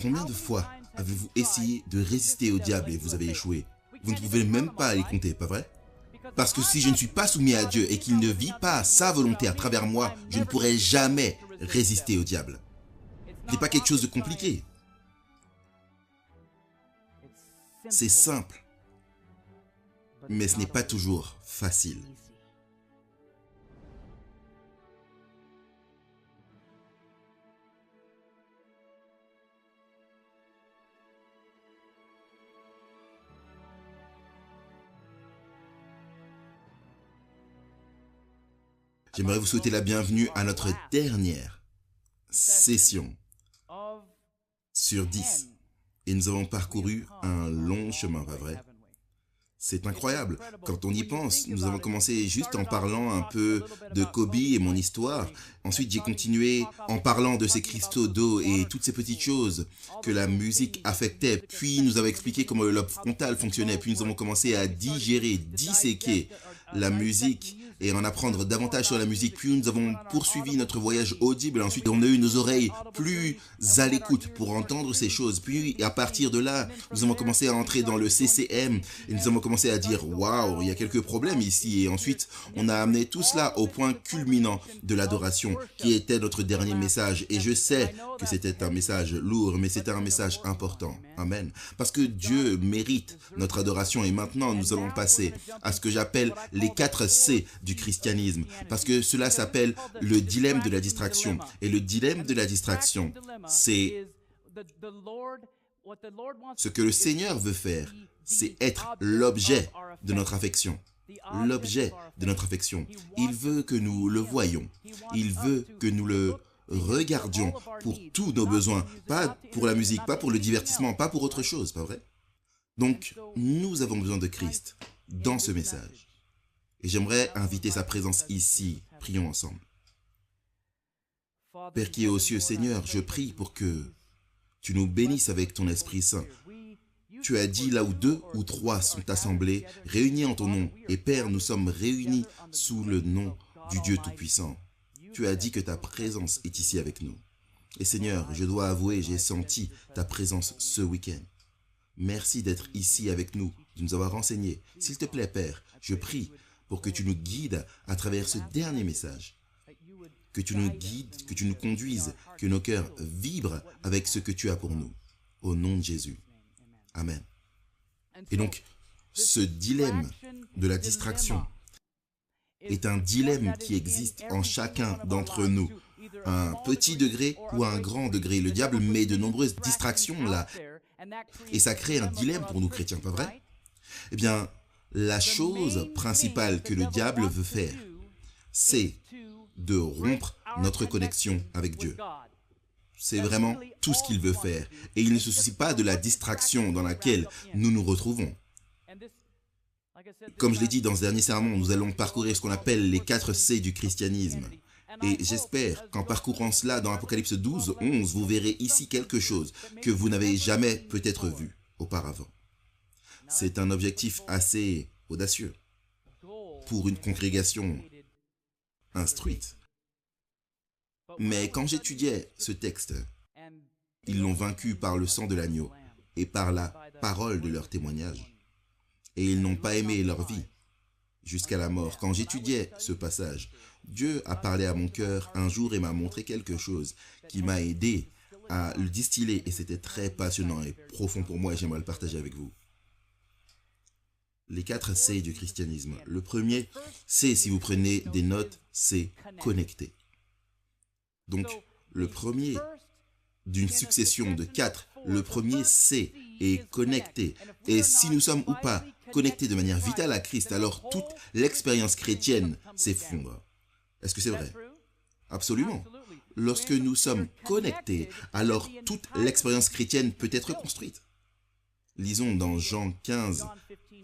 Combien de fois avez-vous essayé de résister au diable et vous avez échoué? Vous ne pouvez même pas les compter, pas vrai? Parce que si je ne suis pas soumis à Dieu et qu'il ne vit pas sa volonté à travers moi, je ne pourrai jamais résister au diable. Ce n'est pas quelque chose de compliqué. C'est simple, mais ce n'est pas toujours facile. J'aimerais vous souhaiter la bienvenue à notre dernière session sur 10. Et nous avons parcouru un long chemin, pas vrai? C'est incroyable. Quand on y pense, nous avons commencé juste en parlant un peu de Kobe et mon histoire. Ensuite, j'ai continué en parlant de ces cristaux d'eau et toutes ces petites choses que la musique affectait. Puis, nous avons expliqué comment le lobe frontal fonctionnait. Puis, nous avons commencé à digérer, disséquer la musique et en apprendre davantage sur la musique. Puis nous avons poursuivi notre voyage audible. Ensuite, on a eu nos oreilles plus à l'écoute pour entendre ces choses. Puis, à partir de là, nous avons commencé à entrer dans le CCM et nous avons commencé à dire « Waouh, il y a quelques problèmes ici ». Et ensuite, on a amené tout cela au point culminant de l'adoration, qui était notre dernier message. Et je sais que c'était un message lourd, mais c'était un message important. Amen. Parce que Dieu mérite notre adoration. Et maintenant, nous allons passer à ce que j'appelle les 4 C du christianisme, parce que cela s'appelle le dilemme de la distraction. Et le dilemme de la distraction, c'est ce que le Seigneur veut faire, c'est être l'objet de notre affection. L'objet de notre affection. Il veut que nous le voyions. Il veut que nous le regardions pour tous nos besoins, pas pour la musique, pas pour le divertissement, pas pour autre chose, pas vrai? Donc, nous avons besoin de Christ dans ce message. Et j'aimerais inviter sa présence ici. Prions ensemble. Père qui est aux cieux, Seigneur, je prie pour que tu nous bénisses avec ton Esprit Saint. Tu as dit là où 2 ou 3 sont assemblés, réunis en ton nom. Et Père, nous sommes réunis sous le nom du Dieu Tout-Puissant. Tu as dit que ta présence est ici avec nous. Et Seigneur, je dois avouer, j'ai senti ta présence ce week-end. Merci d'être ici avec nous, de nous avoir enseigné. S'il te plaît, Père, je prie pour que tu nous guides à travers ce dernier message. Que tu nous guides, que tu nous conduises, que nos cœurs vibrent avec ce que tu as pour nous. Au nom de Jésus. Amen. Et donc, ce dilemme de la distraction est un dilemme qui existe en chacun d'entre nous. Un petit degré ou un grand degré. Le diable met de nombreuses distractions là. Et ça crée un dilemme pour nous chrétiens, pas vrai? Eh bien, la chose principale que le diable veut faire, c'est de rompre notre connexion avec Dieu. C'est vraiment tout ce qu'il veut faire. Et il ne se soucie pas de la distraction dans laquelle nous nous retrouvons. Comme je l'ai dit dans ce dernier sermon, nous allons parcourir ce qu'on appelle les 4 C du christianisme. Et j'espère qu'en parcourant cela dans Apocalypse 12, 11, vous verrez ici quelque chose que vous n'avez jamais peut-être vu auparavant. C'est un objectif assez audacieux pour une congrégation instruite. Mais quand j'étudiais ce texte, ils l'ont vaincu par le sang de l'agneau et par la parole de leur témoignage. Et ils n'ont pas aimé leur vie jusqu'à la mort. Quand j'étudiais ce passage, Dieu a parlé à mon cœur un jour et m'a montré quelque chose qui m'a aidé à le distiller. Et c'était très passionnant et profond pour moi et j'aimerais le partager avec vous. Les 4 C du christianisme. Le premier C, si vous prenez des notes, c'est connecter. Donc, le premier d'une succession de 4, le premier C est connecter. Et si nous sommes ou pas connectés de manière vitale à Christ, alors toute l'expérience chrétienne s'effondre. Est-ce que c'est vrai? Absolument. Lorsque nous sommes connectés, alors toute l'expérience chrétienne peut être construite. Lisons dans Jean 15,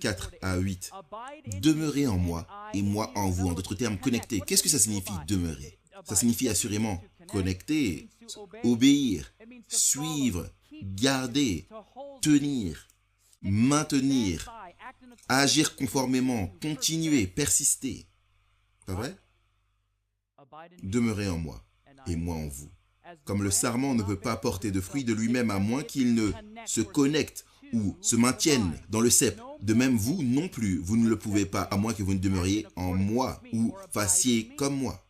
4 à 8. « Demeurez en moi et moi en vous ». En d'autres termes, connecter. Qu'est-ce que ça signifie, demeurer? Ça signifie assurément connecter, obéir, suivre, garder, tenir, maintenir, agir conformément, continuer, persister. Pas vrai? Demeurez en moi et moi en vous. Comme le sarment ne peut pas porter de fruits de lui-même à moins qu'il ne se connecte ou se maintienne dans le cep. De même, vous non plus, vous ne le pouvez pas, à moins que vous ne demeuriez en moi ou fassiez comme moi.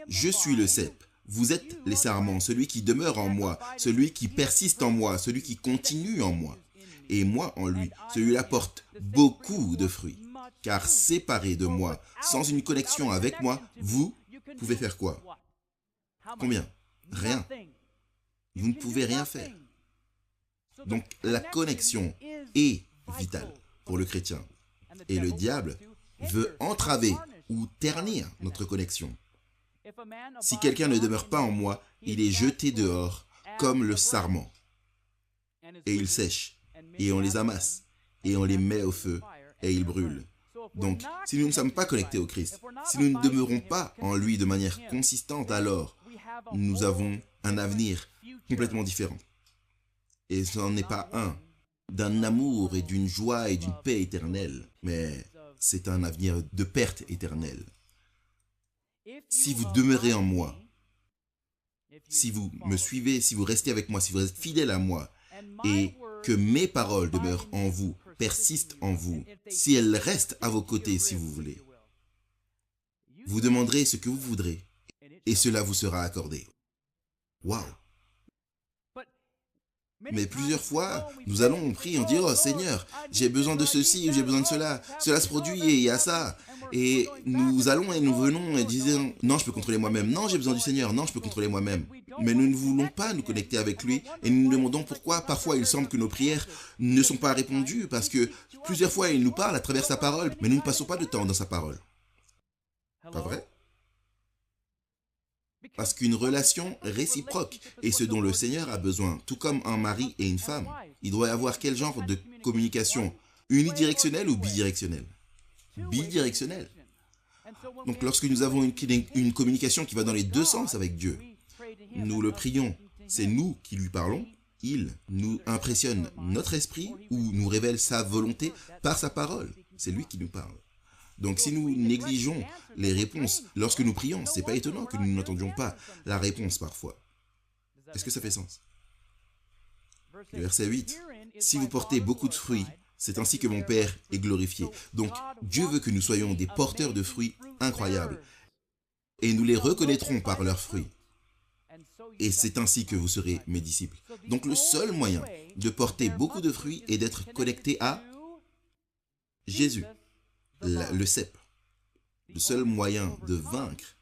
Je suis le cep. Vous êtes les sarments, celui qui demeure en moi, celui qui persiste en moi, celui qui continue en moi. Et moi en lui, celui-là porte beaucoup de fruits. Car séparé de moi, sans une connexion avec moi, vous pouvez faire quoi? Combien? Rien. Vous ne pouvez rien faire. Donc la connexion est vitale pour le chrétien. Et le diable veut entraver ou ternir notre connexion. Si quelqu'un ne demeure pas en moi, il est jeté dehors comme le sarment. Et il sèche, et on les amasse, et on les met au feu, et ils brûlent. Donc, si nous ne sommes pas connectés au Christ, si nous ne demeurons pas en lui de manière consistante, alors nous avons un avenir complètement différent. Et ce n'en est pas un d'un amour et d'une joie et d'une paix éternelle, mais c'est un avenir de perte éternelle. Si vous demeurez en moi, si vous me suivez, si vous restez avec moi, si vous êtes fidèle à moi, et que mes paroles demeurent en vous, persistent en vous, si elles restent à vos côtés, si vous voulez, vous demanderez ce que vous voudrez, et cela vous sera accordé. Waouh! Mais plusieurs fois, nous allons, on prie, on dit « Oh Seigneur, j'ai besoin de ceci ou j'ai besoin de cela. Cela se produit et il y a ça. » Et nous allons et nous venons et disons « Non, je peux contrôler moi-même. Non, j'ai besoin du Seigneur. Non, je peux contrôler moi-même. » Mais nous ne voulons pas nous connecter avec lui et nous nous demandons pourquoi. Parfois, il semble que nos prières ne sont pas répondues parce que plusieurs fois, il nous parle à travers sa parole, mais nous ne passons pas de temps dans sa parole. Pas vrai? Parce qu'une relation réciproque est ce dont le Seigneur a besoin, tout comme un mari et une femme. Il doit y avoir quel genre de communication? Unidirectionnelle ou bidirectionnelle? Bidirectionnelle. Donc lorsque nous avons une communication qui va dans les deux sens avec Dieu, nous le prions, c'est nous qui lui parlons, il nous impressionne notre esprit ou nous révèle sa volonté par sa parole. C'est lui qui nous parle. Donc si nous négligeons les réponses lorsque nous prions, ce n'est pas étonnant que nous n'entendions pas la réponse parfois. Est-ce que ça fait sens? Le verset 8. Si vous portez beaucoup de fruits, c'est ainsi que mon Père est glorifié. Donc Dieu veut que nous soyons des porteurs de fruits incroyables. Et nous les reconnaîtrons par leurs fruits. Et c'est ainsi que vous serez mes disciples. Donc le seul moyen de porter beaucoup de fruits est d'être connecté à Jésus. Le cep, le seul moyen de vaincre,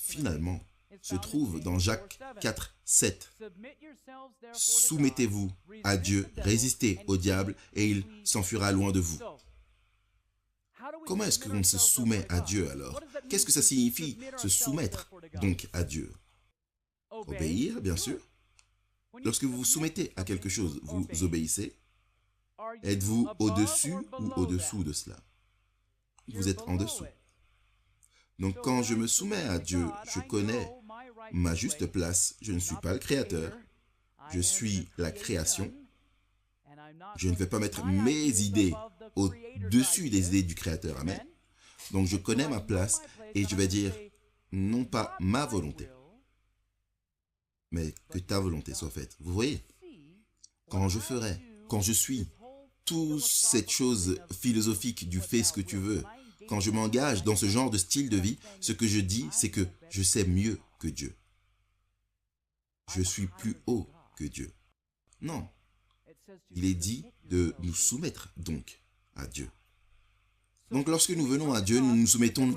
finalement, se trouve dans Jacques 4, 7. Soumettez-vous à Dieu, résistez au diable et il s'enfuira loin de vous. Comment est-ce qu'on se soumet à Dieu alors? Qu'est-ce que ça signifie, se soumettre donc à Dieu? Obéir, bien sûr. Lorsque vous vous soumettez à quelque chose, vous obéissez. Êtes-vous au-dessus ou au-dessous de cela? Vous êtes en dessous. Donc quand je me soumets à Dieu, je connais ma juste place. Je ne suis pas le créateur. Je suis la création. Je ne vais pas mettre mes idées au-dessus des idées du créateur. Amen. Donc je connais ma place et je vais dire, non pas ma volonté, mais que ta volonté soit faite. Vous voyez? Quand je suis, toute cette chose philosophique du fais ce que tu veux, quand je m'engage dans ce genre de style de vie, ce que je dis, c'est que je sais mieux que Dieu. Je suis plus haut que Dieu. Non. Il est dit de nous soumettre donc à Dieu. Donc lorsque nous venons à Dieu, nous nous soumettons, nous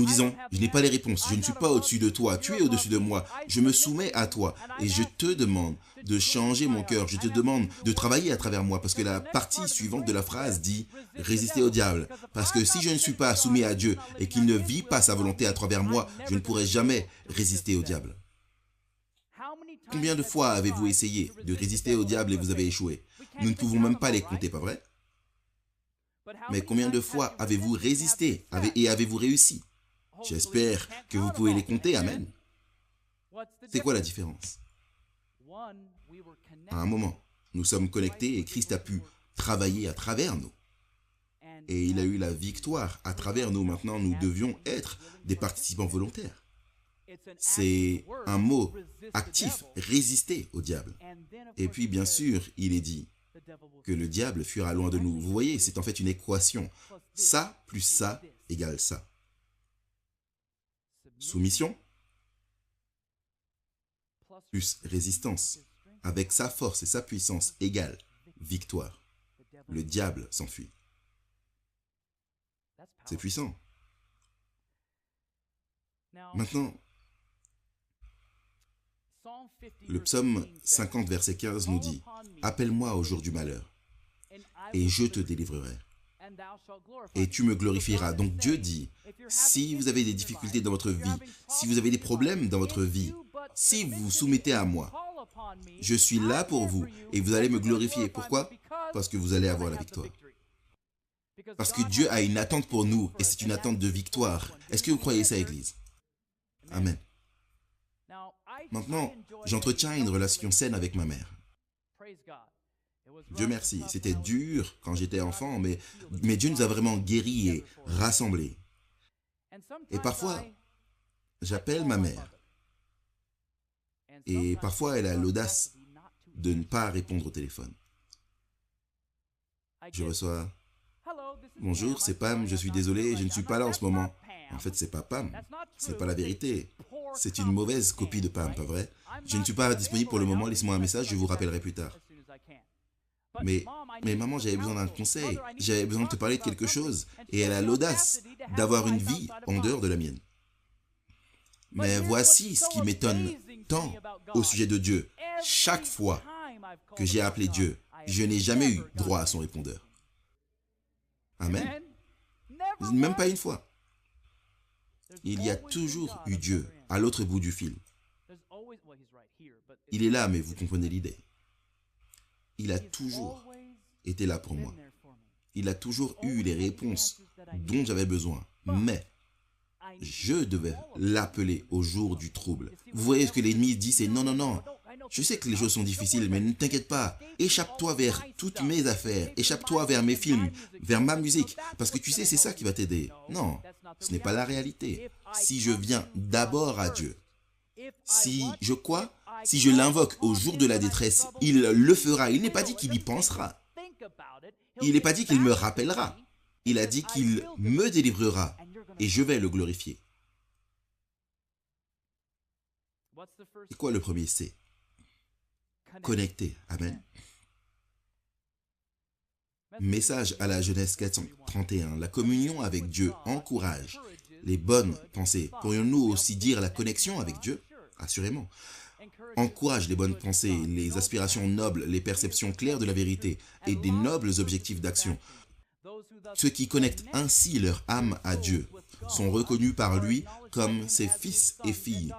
disons, je n'ai pas les réponses, je ne suis pas au-dessus de toi, tu es au-dessus de moi, je me soumets à toi et je te demande de changer mon cœur, je te demande de travailler à travers moi parce que la partie suivante de la phrase dit « résister au diable ». Parce que si je ne suis pas soumis à Dieu et qu'il ne vit pas sa volonté à travers moi, je ne pourrai jamais résister au diable. Combien de fois avez-vous essayé de résister au diable et vous avez échoué? Nous ne pouvons même pas les compter, pas vrai? Mais combien de fois avez-vous résisté et avez-vous réussi? J'espère que vous pouvez les compter, amen. C'est quoi la différence? À un moment, nous sommes connectés et Christ a pu travailler à travers nous. Et il a eu la victoire à travers nous. Maintenant, nous devions être des participants volontaires. C'est un mot actif, résister au diable. Et puis, bien sûr, il est dit que le diable fuira loin de nous. Vous voyez, c'est en fait une équation. Ça plus ça égale ça. Soumission plus résistance, avec sa force et sa puissance égale victoire. Le diable s'enfuit. C'est puissant. Maintenant, le psaume 50, verset 15 nous dit « Appelle-moi au jour du malheur, et je te délivrerai, et tu me glorifieras. » Donc Dieu dit, si vous avez des difficultés dans votre vie, si vous avez des problèmes dans votre vie, si vous vous soumettez à moi, je suis là pour vous, et vous allez me glorifier. Pourquoi? Parce que vous allez avoir la victoire. Parce que Dieu a une attente pour nous, et c'est une attente de victoire. Est-ce que vous croyez ça, Église? Amen. Maintenant, j'entretiens une relation saine avec ma mère. Dieu merci, c'était dur quand j'étais enfant, mais Dieu nous a vraiment guéris et rassemblés. Et parfois, j'appelle ma mère. Et parfois, elle a l'audace de ne pas répondre au téléphone. Je reçois « Bonjour, c'est Pam, je suis désolé, je ne suis pas là en ce moment. » En fait, c'est pas Pam, c'est pas la vérité. C'est une mauvaise copie de Pam, pas vrai? Je ne suis pas disponible pour le moment, laissez-moi un message, je vous rappellerai plus tard. Mais maman, j'avais besoin d'un conseil, j'avais besoin de te parler de quelque chose, et elle a l'audace d'avoir une vie en dehors de la mienne. Mais voici ce qui m'étonne tant au sujet de Dieu. Chaque fois que j'ai appelé Dieu, je n'ai jamais eu droit à son répondeur. Amen. Même pas une fois. Il y a toujours eu Dieu à l'autre bout du fil. Il est là, mais vous comprenez l'idée. Il a toujours été là pour moi. Il a toujours eu les réponses dont j'avais besoin. Mais je devais l'appeler au jour du trouble. Vous voyez ce que l'ennemi dit, c'est non, non, non. Je sais que les choses sont difficiles, mais ne t'inquiète pas. Échappe-toi vers toutes mes affaires. Échappe-toi vers mes films, vers ma musique. Parce que tu sais, c'est ça qui va t'aider. Non, ce n'est pas la réalité. Si je viens d'abord à Dieu, si je quoi? Si je l'invoque au jour de la détresse, il le fera. Il n'est pas dit qu'il y pensera. Il n'est pas dit qu'il me rappellera. Il a dit qu'il me délivrera et je vais le glorifier. C'est quoi le premier C? Connecté. Amen. Message à la Genèse 431. La communion avec Dieu encourage les bonnes pensées. Pourrions-nous aussi dire la connexion avec Dieu? Assurément. Encourage les bonnes pensées, les aspirations nobles, les perceptions claires de la vérité et des nobles objectifs d'action. Ceux qui connectent ainsi leur âme à Dieu sont reconnus par lui comme ses fils et filles.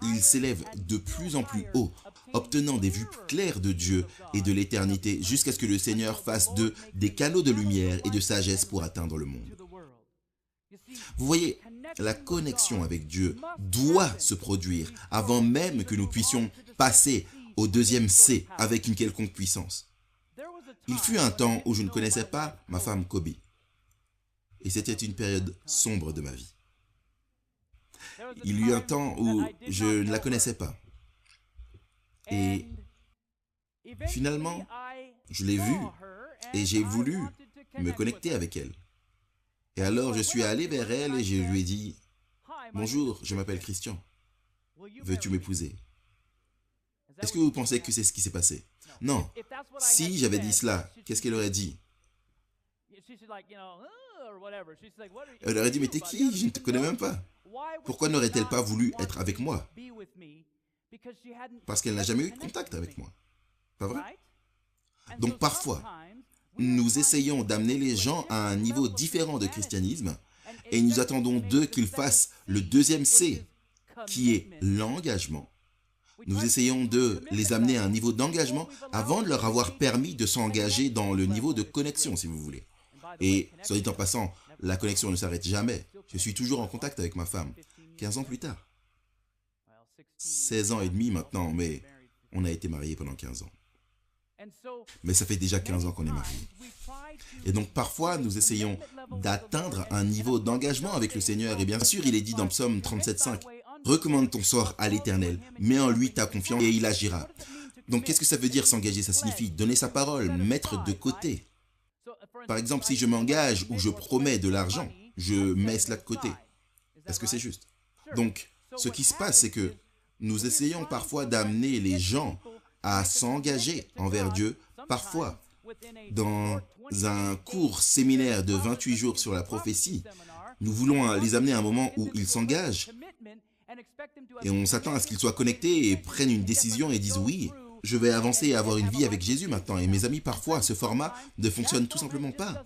Ils s'élèvent de plus en plus haut, obtenant des vues claires de Dieu et de l'éternité, jusqu'à ce que le Seigneur fasse d'eux des canaux de lumière et de sagesse pour atteindre le monde. Vous voyez, la connexion avec Dieu doit se produire avant même que nous puissions passer au deuxième C avec une quelconque puissance. Il fut un temps où je ne connaissais pas ma femme Kobe. Et c'était une période sombre de ma vie. Il y eut un temps où je ne la connaissais pas. Et finalement, je l'ai vue et j'ai voulu me connecter avec elle. Et alors, je suis allé vers elle et je lui ai dit « Bonjour, je m'appelle Christian. Veux-tu m'épouser ?» Est-ce que vous pensez que c'est ce qui s'est passé? Non. Si j'avais dit cela, qu'est-ce qu'elle aurait dit? Elle aurait dit « Mais t'es qui? Je ne te connais même pas. » Pourquoi n'aurait-elle pas voulu être avec moi? Parce qu'elle n'a jamais eu de contact avec moi. Pas vrai? Donc parfois, nous essayons d'amener les gens à un niveau différent de christianisme et nous attendons d'eux qu'ils fassent le deuxième C, qui est l'engagement. Nous essayons de les amener à un niveau d'engagement avant de leur avoir permis de s'engager dans le niveau de connexion, si vous voulez. Et, soit dit en passant, la connexion ne s'arrête jamais. Je suis toujours en contact avec ma femme, 15 ans plus tard. 16 ans et demi maintenant, mais on a été mariés pendant 15 ans. Mais ça fait déjà 15 ans qu'on est mariés. Et donc parfois, nous essayons d'atteindre un niveau d'engagement avec le Seigneur. Et bien sûr, il est dit dans Psaume 37,5, « Recommande ton sort à l'Éternel, mets en lui ta confiance et il agira. » Donc qu'est-ce que ça veut dire s'engager? Ça signifie donner sa parole, mettre de côté. Par exemple, si je m'engage ou je promets de l'argent, je mets cela de côté. Est-ce que c'est juste? Donc, ce qui se passe, c'est que nous essayons parfois d'amener les gens à s'engager envers Dieu, parfois dans un court séminaire de 28 jours sur la prophétie. Nous voulons les amener à un moment où ils s'engagent et on s'attend à ce qu'ils soient connectés et prennent une décision et disent oui, je vais avancer et avoir une vie avec Jésus maintenant. Et mes amis, parfois, ce format ne fonctionne tout simplement pas.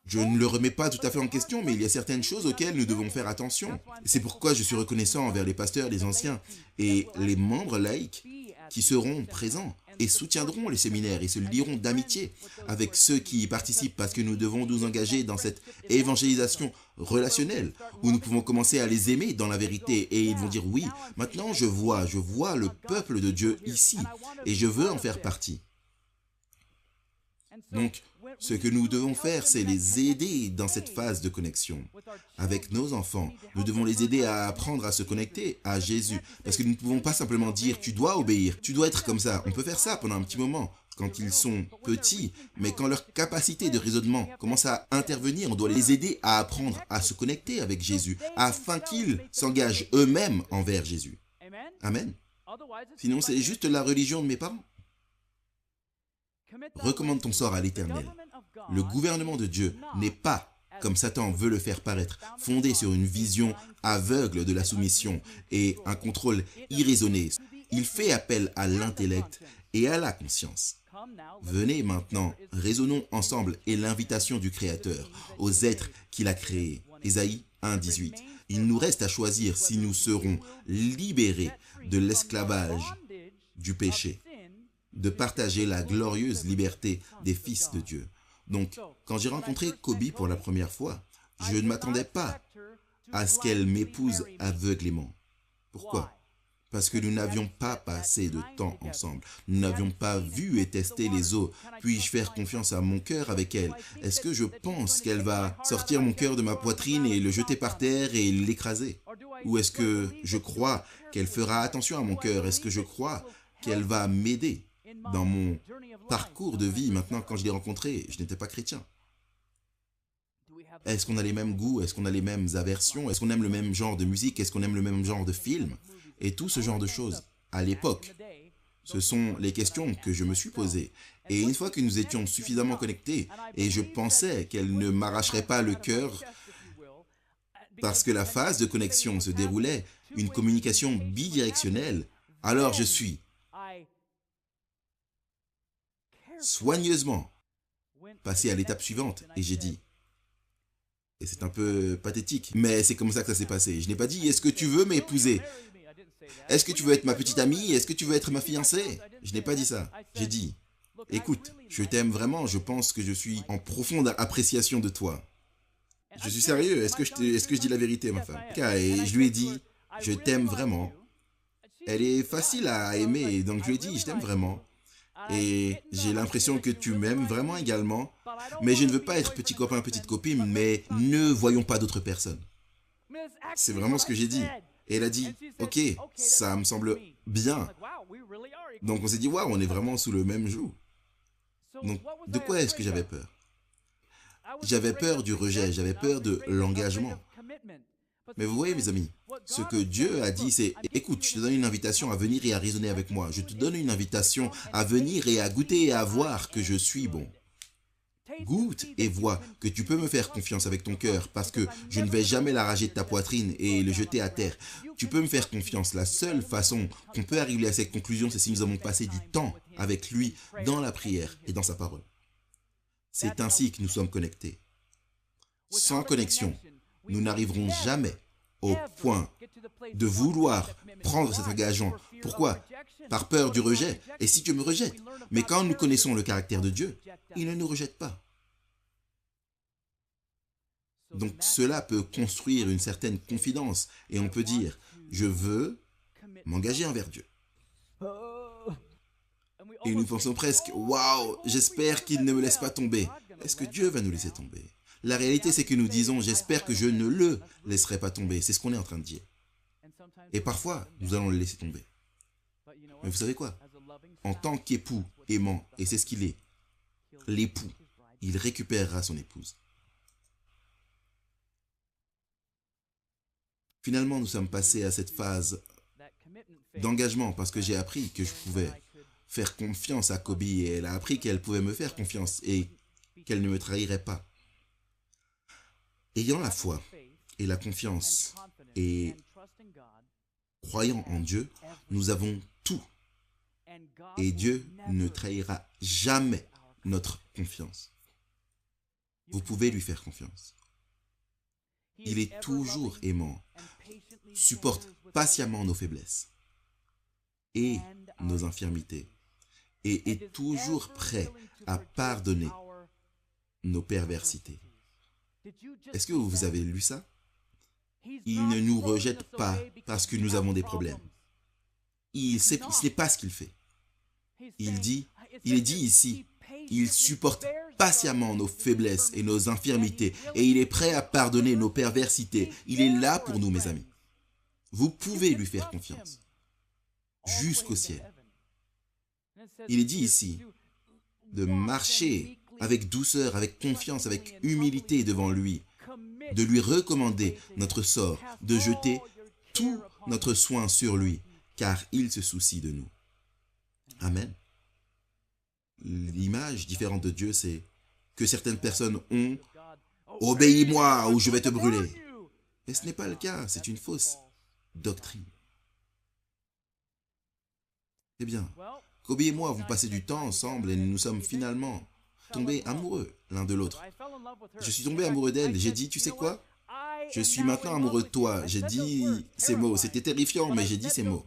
Je ne le remets pas tout à fait en question, mais il y a certaines choses auxquelles nous devons faire attention. C'est pourquoi je suis reconnaissant envers les pasteurs, les anciens et les membres laïcs qui seront présents et soutiendront les séminaires et se lieront d'amitié avec ceux qui y participent parce que nous devons nous engager dans cette évangélisation relationnelle où nous pouvons commencer à les aimer dans la vérité et ils vont dire oui, maintenant je vois le peuple de Dieu ici et je veux en faire partie. Donc, ce que nous devons faire, c'est les aider dans cette phase de connexion. Avec nos enfants, nous devons les aider à apprendre à se connecter à Jésus. Parce que nous ne pouvons pas simplement dire « tu dois obéir, tu dois être comme ça ». On peut faire ça pendant un petit moment, quand ils sont petits. Mais quand leur capacité de raisonnement commence à intervenir, on doit les aider à apprendre à se connecter avec Jésus, afin qu'ils s'engagent eux-mêmes envers Jésus. Amen. Sinon, c'est juste la religion de mes parents. Recommande ton sort à l'Éternel. Le gouvernement de Dieu n'est pas, comme Satan veut le faire paraître, fondé sur une vision aveugle de la soumission et un contrôle irraisonné. Il fait appel à l'intellect et à la conscience. Venez maintenant, raisonnons ensemble et l'invitation du Créateur aux êtres qu'il a créés. Ésaïe 1,18. Il nous reste à choisir si nous serons libérés de l'esclavage du péché, de partager la glorieuse liberté des fils de Dieu. Donc, quand j'ai rencontré Kobe pour la première fois, je ne m'attendais pas à ce qu'elle m'épouse aveuglément. Pourquoi? Parce que nous n'avions pas passé de temps ensemble. Nous n'avions pas vu et testé les eaux. Puis-je faire confiance à mon cœur avec elle? Est-ce que je pense qu'elle va sortir mon cœur de ma poitrine et le jeter par terre et l'écraser? Ou est-ce que je crois qu'elle fera attention à mon cœur? Est-ce que je crois qu'elle va m'aider dans mon parcours de vie? Maintenant, quand je l'ai rencontrée, je n'étais pas chrétien. Est-ce qu'on a les mêmes goûts? Est-ce qu'on a les mêmes aversions? Est-ce qu'on aime le même genre de musique? Est-ce qu'on aime le même genre de film? Et tout ce genre de choses. À l'époque, ce sont les questions que je me suis posées. Et une fois que nous étions suffisamment connectés, et je pensais qu'elle ne m'arracherait pas le cœur, parce que la phase de connexion se déroulait, une communication bidirectionnelle, alors je suis soigneusement passé à l'étape suivante et j'ai dit, et c'est un peu pathétique, mais c'est comme ça que ça s'est passé. Je n'ai pas dit, est-ce que tu veux m'épouser? Est-ce que tu veux être ma petite amie? Est-ce que tu veux être ma fiancée? Je n'ai pas dit ça. J'ai dit, écoute, je t'aime vraiment, je pense que je suis en profonde appréciation de toi. Je suis sérieux, est-ce que je dis la vérité, ma femme? Et je lui ai dit, je t'aime vraiment. Elle est facile à aimer, donc je lui ai dit, je t'aime vraiment. Et j'ai l'impression que tu m'aimes vraiment également, mais je ne veux pas être petit copain, petite copine, mais ne voyons pas d'autres personnes. C'est vraiment ce que j'ai dit. Et elle a dit, ok, ça me semble bien. Donc on s'est dit, waouh, on est vraiment sous le même joug. Donc de quoi est-ce que j'avais peur? J'avais peur du rejet, j'avais peur de l'engagement. Mais vous voyez mes amis, ce que Dieu a dit c'est, écoute, je te donne une invitation à venir et à raisonner avec moi. Je te donne une invitation à venir et à goûter et à voir que je suis bon. Goûte et vois que tu peux me faire confiance avec ton cœur parce que je ne vais jamais l'arracher de ta poitrine et le jeter à terre. Tu peux me faire confiance. La seule façon qu'on peut arriver à cette conclusion, c'est si nous avons passé du temps avec lui dans la prière et dans sa parole. C'est ainsi que nous sommes connectés. Sans connexion, nous n'arriverons jamais au point de vouloir prendre cet engagement. Pourquoi? Par peur du rejet. Et si Dieu me rejette? Mais quand nous connaissons le caractère de Dieu, il ne nous rejette pas. Donc cela peut construire une certaine confidence et on peut dire, je veux m'engager envers Dieu. Et nous pensons presque, waouh, j'espère qu'il ne me laisse pas tomber. Est-ce que Dieu va nous laisser tomber? La réalité, c'est que nous disons, j'espère que je ne le laisserai pas tomber. C'est ce qu'on est en train de dire. Et parfois, nous allons le laisser tomber. Mais vous savez quoi? En tant qu'époux aimant, et c'est ce qu'il est, l'époux, il récupérera son épouse. Finalement, nous sommes passés à cette phase d'engagement parce que j'ai appris que je pouvais faire confiance à Kobe et elle a appris qu'elle pouvait me faire confiance et qu'elle ne me trahirait pas. Ayant la foi et la confiance et croyant en Dieu, nous avons tout. Et Dieu ne trahira jamais notre confiance. Vous pouvez lui faire confiance. Il est toujours aimant, supporte patiemment nos faiblesses et nos infirmités et est toujours prêt à pardonner nos perversités. Est-ce que vous avez lu ça? Il ne nous rejette pas parce que nous avons des problèmes. Ce n'est pas ce qu'il fait. Il est dit ici, il supporte patiemment nos faiblesses et nos infirmités et il est prêt à pardonner nos perversités. Il est là pour nous, mes amis. Vous pouvez lui faire confiance jusqu'au ciel. Il est dit ici de marcher avec douceur, avec confiance, avec humilité devant lui, de lui recommander notre sort, de jeter tout notre soin sur lui, car il se soucie de nous. Amen. L'image différente de Dieu, c'est que certaines personnes ont « Obéis-moi ou je vais te brûler ». Et ce n'est pas le cas, c'est une fausse doctrine. Eh bien, Kobe et moi avons passé du temps ensemble et nous sommes finalement tombés amoureux l'un de l'autre. Je suis tombé amoureux d'elle. J'ai dit, tu sais quoi? Je suis maintenant amoureux de toi. J'ai dit ces mots. C'était terrifiant, mais j'ai dit ces mots.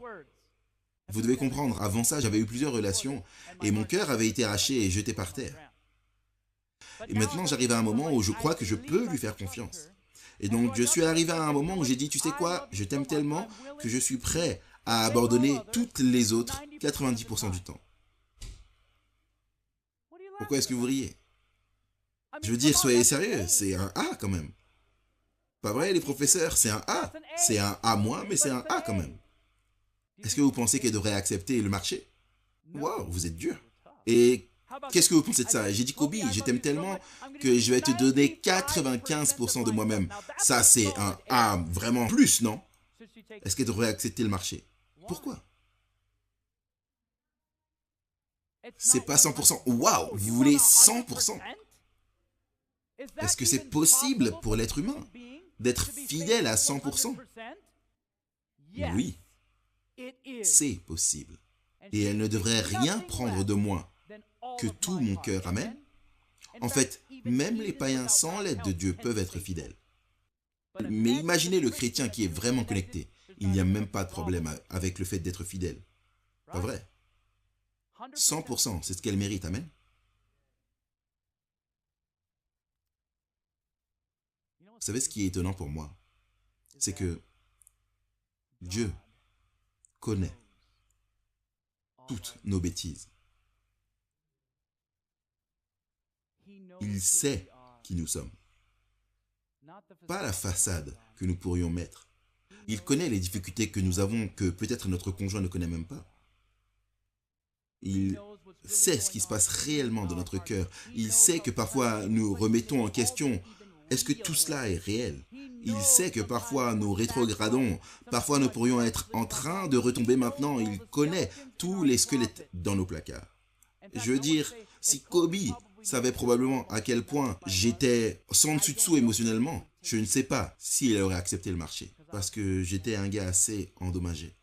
Vous devez comprendre, avant ça, j'avais eu plusieurs relations et mon cœur avait été arraché et jeté par terre. Et maintenant, j'arrive à un moment où je crois que je peux lui faire confiance. Et donc, je suis arrivé à un moment où j'ai dit, tu sais quoi? Je t'aime tellement que je suis prêt à abandonner toutes les autres 90% du temps. Pourquoi est-ce que vous riez? Je veux dire, soyez sérieux, c'est un A quand même. Pas vrai, les professeurs, c'est un A. C'est un A-, mais c'est un A quand même. Est-ce que vous pensez qu'elle devrait accepter le marché? Waouh, vous êtes dur. Et qu'est-ce que vous pensez de ça? J'ai dit, Kobe, je t'aime tellement que je vais te donner 95% de moi-même. Ça, c'est un A vraiment plus, non? Est-ce qu'elle devrait accepter le marché? Pourquoi? C'est pas 100%. Waouh, vous voulez 100%? Est-ce que c'est possible pour l'être humain d'être fidèle à 100%? Oui, c'est possible. Et elle ne devrait rien prendre de moins que tout mon cœur. Amen. En fait, même les païens sans l'aide de Dieu peuvent être fidèles. Mais imaginez le chrétien qui est vraiment connecté. Il n'y a même pas de problème avec le fait d'être fidèle. Pas vrai? 100%, c'est ce qu'elle mérite. Amen. Vous savez ce qui est étonnant pour moi? C'est que Dieu connaît toutes nos bêtises. Il sait qui nous sommes. Pas la façade que nous pourrions mettre. Il connaît les difficultés que nous avons que peut-être notre conjoint ne connaît même pas. Il sait ce qui se passe réellement dans notre cœur. Il sait que parfois nous remettons en question, est-ce que tout cela est réel? Il sait que parfois nous rétrogradons, parfois nous pourrions être en train de retomber maintenant. Il connaît tous les squelettes dans nos placards. Je veux dire, si Kobe savait probablement à quel point j'étais sans dessus dessous émotionnellement, je ne sais pas si elle aurait accepté le marché. Parce que j'étais un gars assez endommagé.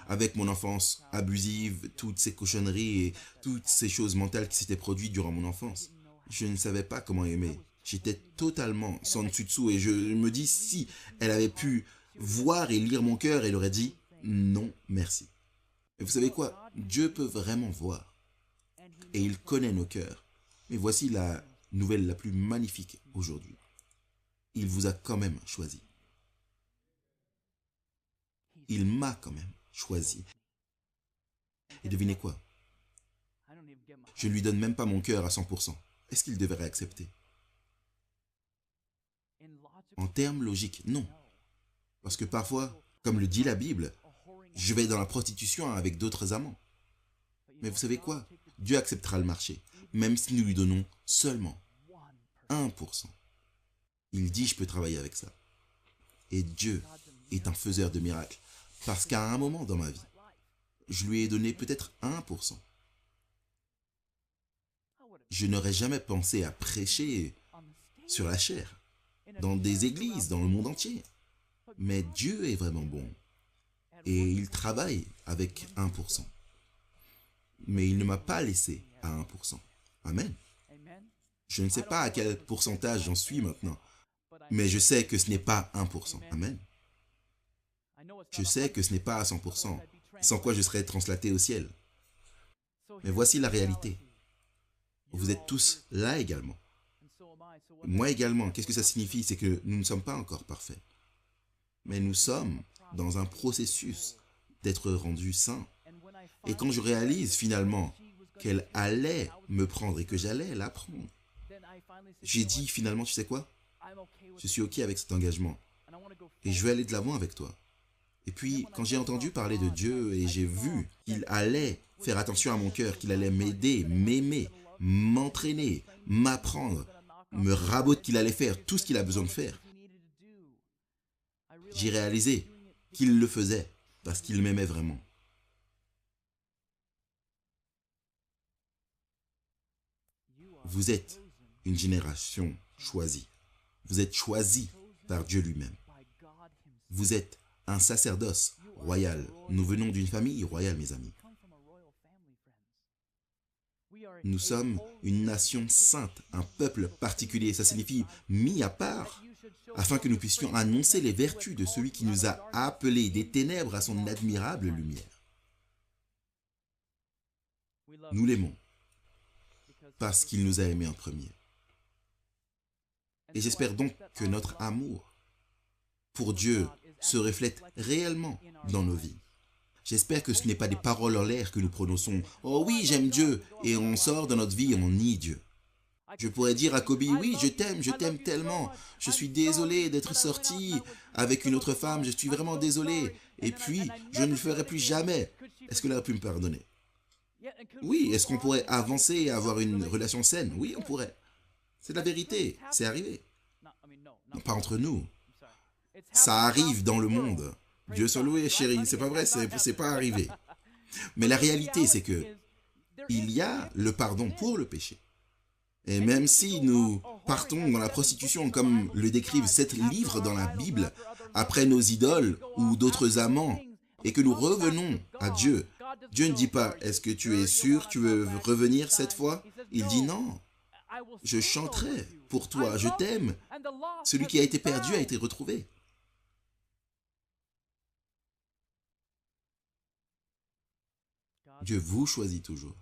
Avec mon enfance abusive, toutes ces cochonneries et toutes ces choses mentales qui s'étaient produites durant mon enfance. Je ne savais pas comment aimer. J'étais totalement sans dessus dessous et je me dis si elle avait pu voir et lire mon cœur, elle aurait dit non merci. Et vous savez quoi? Dieu peut vraiment voir et il connaît nos cœurs. Mais voici la nouvelle la plus magnifique aujourd'hui. Il vous a quand même choisi. Il m'a quand même choisi. Et devinez quoi? Je ne lui donne même pas mon cœur à 100%. Est-ce qu'il devrait accepter? En termes logiques, non. Parce que parfois, comme le dit la Bible, je vais dans la prostitution avec d'autres amants. Mais vous savez quoi? Dieu acceptera le marché, même si nous lui donnons seulement 1%. Il dit, je peux travailler avec ça. Et Dieu est un faiseur de miracles. Parce qu'à un moment dans ma vie, je lui ai donné peut-être 1%. Je n'aurais jamais pensé à prêcher sur la chair, dans des églises, dans le monde entier. Mais Dieu est vraiment bon. Et il travaille avec 1%. Mais il ne m'a pas laissé à 1%. Amen. Je ne sais pas à quel pourcentage j'en suis maintenant, mais je sais que ce n'est pas 1%. Amen. Je sais que ce n'est pas à 100%, sans quoi je serais translaté au ciel. Mais voici la réalité. Vous êtes tous là également. Moi également. Qu'est-ce que ça signifie? C'est que nous ne sommes pas encore parfaits. Mais nous sommes dans un processus d'être rendus saints. Et quand je réalise finalement qu'elle allait me prendre et que j'allais la prendre, j'ai dit finalement, tu sais quoi? Je suis OK avec cet engagement. Et je vais aller de l'avant avec toi. Et puis, quand j'ai entendu parler de Dieu et j'ai vu qu'il allait faire attention à mon cœur, qu'il allait m'aider, m'aimer, m'entraîner, m'apprendre, me raboter, qu'il allait faire tout ce qu'il a besoin de faire, j'ai réalisé qu'il le faisait parce qu'il m'aimait vraiment. Vous êtes une génération choisie. Vous êtes choisis par Dieu lui-même. Vous êtes un sacerdoce royal. Nous venons d'une famille royale, mes amis. Nous sommes une nation sainte, un peuple particulier. Ça signifie mis à part, afin que nous puissions annoncer les vertus de celui qui nous a appelés des ténèbres à son admirable lumière. Nous l'aimons parce qu'il nous a aimés en premier. Et j'espère donc que notre amour pour Dieu se reflète réellement dans nos vies. J'espère que ce n'est pas des paroles en l'air que nous prononçons. « Oh oui, j'aime Dieu » et on sort de notre vie et on nie Dieu. Je pourrais dire à Kobe, oui, je t'aime tellement. Je suis désolé d'être sorti avec une autre femme, je suis vraiment désolé. Et puis, je ne le ferai plus jamais. Est-ce qu'elle aurait pu me pardonner? Oui, est-ce qu'on pourrait avancer et avoir une relation saine? Oui, on pourrait. C'est la vérité, c'est arrivé. Non, pas entre nous. Ça arrive dans le monde. Dieu soit loué, chérie, c'est pas vrai, c'est pas arrivé. Mais la réalité, c'est que il y a le pardon pour le péché. Et même si nous partons dans la prostitution, comme le décrivent 7 livres dans la Bible, après nos idoles ou d'autres amants, et que nous revenons à Dieu, Dieu ne dit pas, est-ce que tu es sûr, tu veux revenir cette fois? Il dit non, je chanterai pour toi, je t'aime. Celui qui a été perdu a été retrouvé. Dieu vous choisit toujours.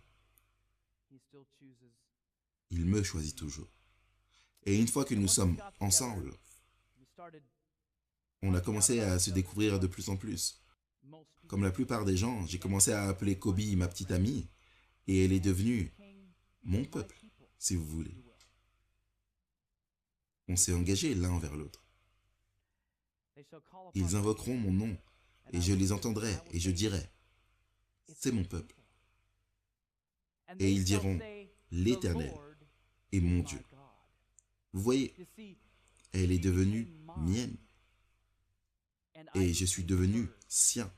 Il me choisit toujours. Et une fois que nous sommes ensemble, on a commencé à se découvrir de plus en plus. Comme la plupart des gens, j'ai commencé à appeler Kobe ma petite amie, et elle est devenue mon peuple, si vous voulez. On s'est engagés l'un envers l'autre. Ils invoqueront mon nom, et je les entendrai, et je dirai, c'est mon peuple. Et ils diront, l'Éternel est mon Dieu. Vous voyez, elle est devenue mienne. Et je suis devenu sien.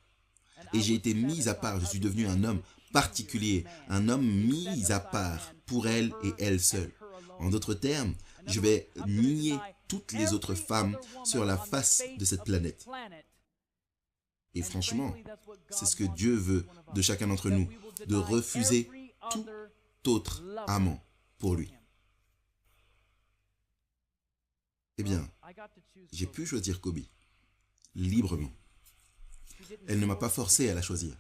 Et j'ai été mis à part, je suis devenu un homme particulier, un homme mis à part pour elle et elle seule. En d'autres termes, je vais nier toutes les autres femmes sur la face de cette planète. Et franchement, c'est ce que Dieu veut de chacun d'entre nous, de refuser tout autre amant pour lui. Eh bien, j'ai pu choisir Kobe, librement. Elle ne m'a pas forcé à la choisir.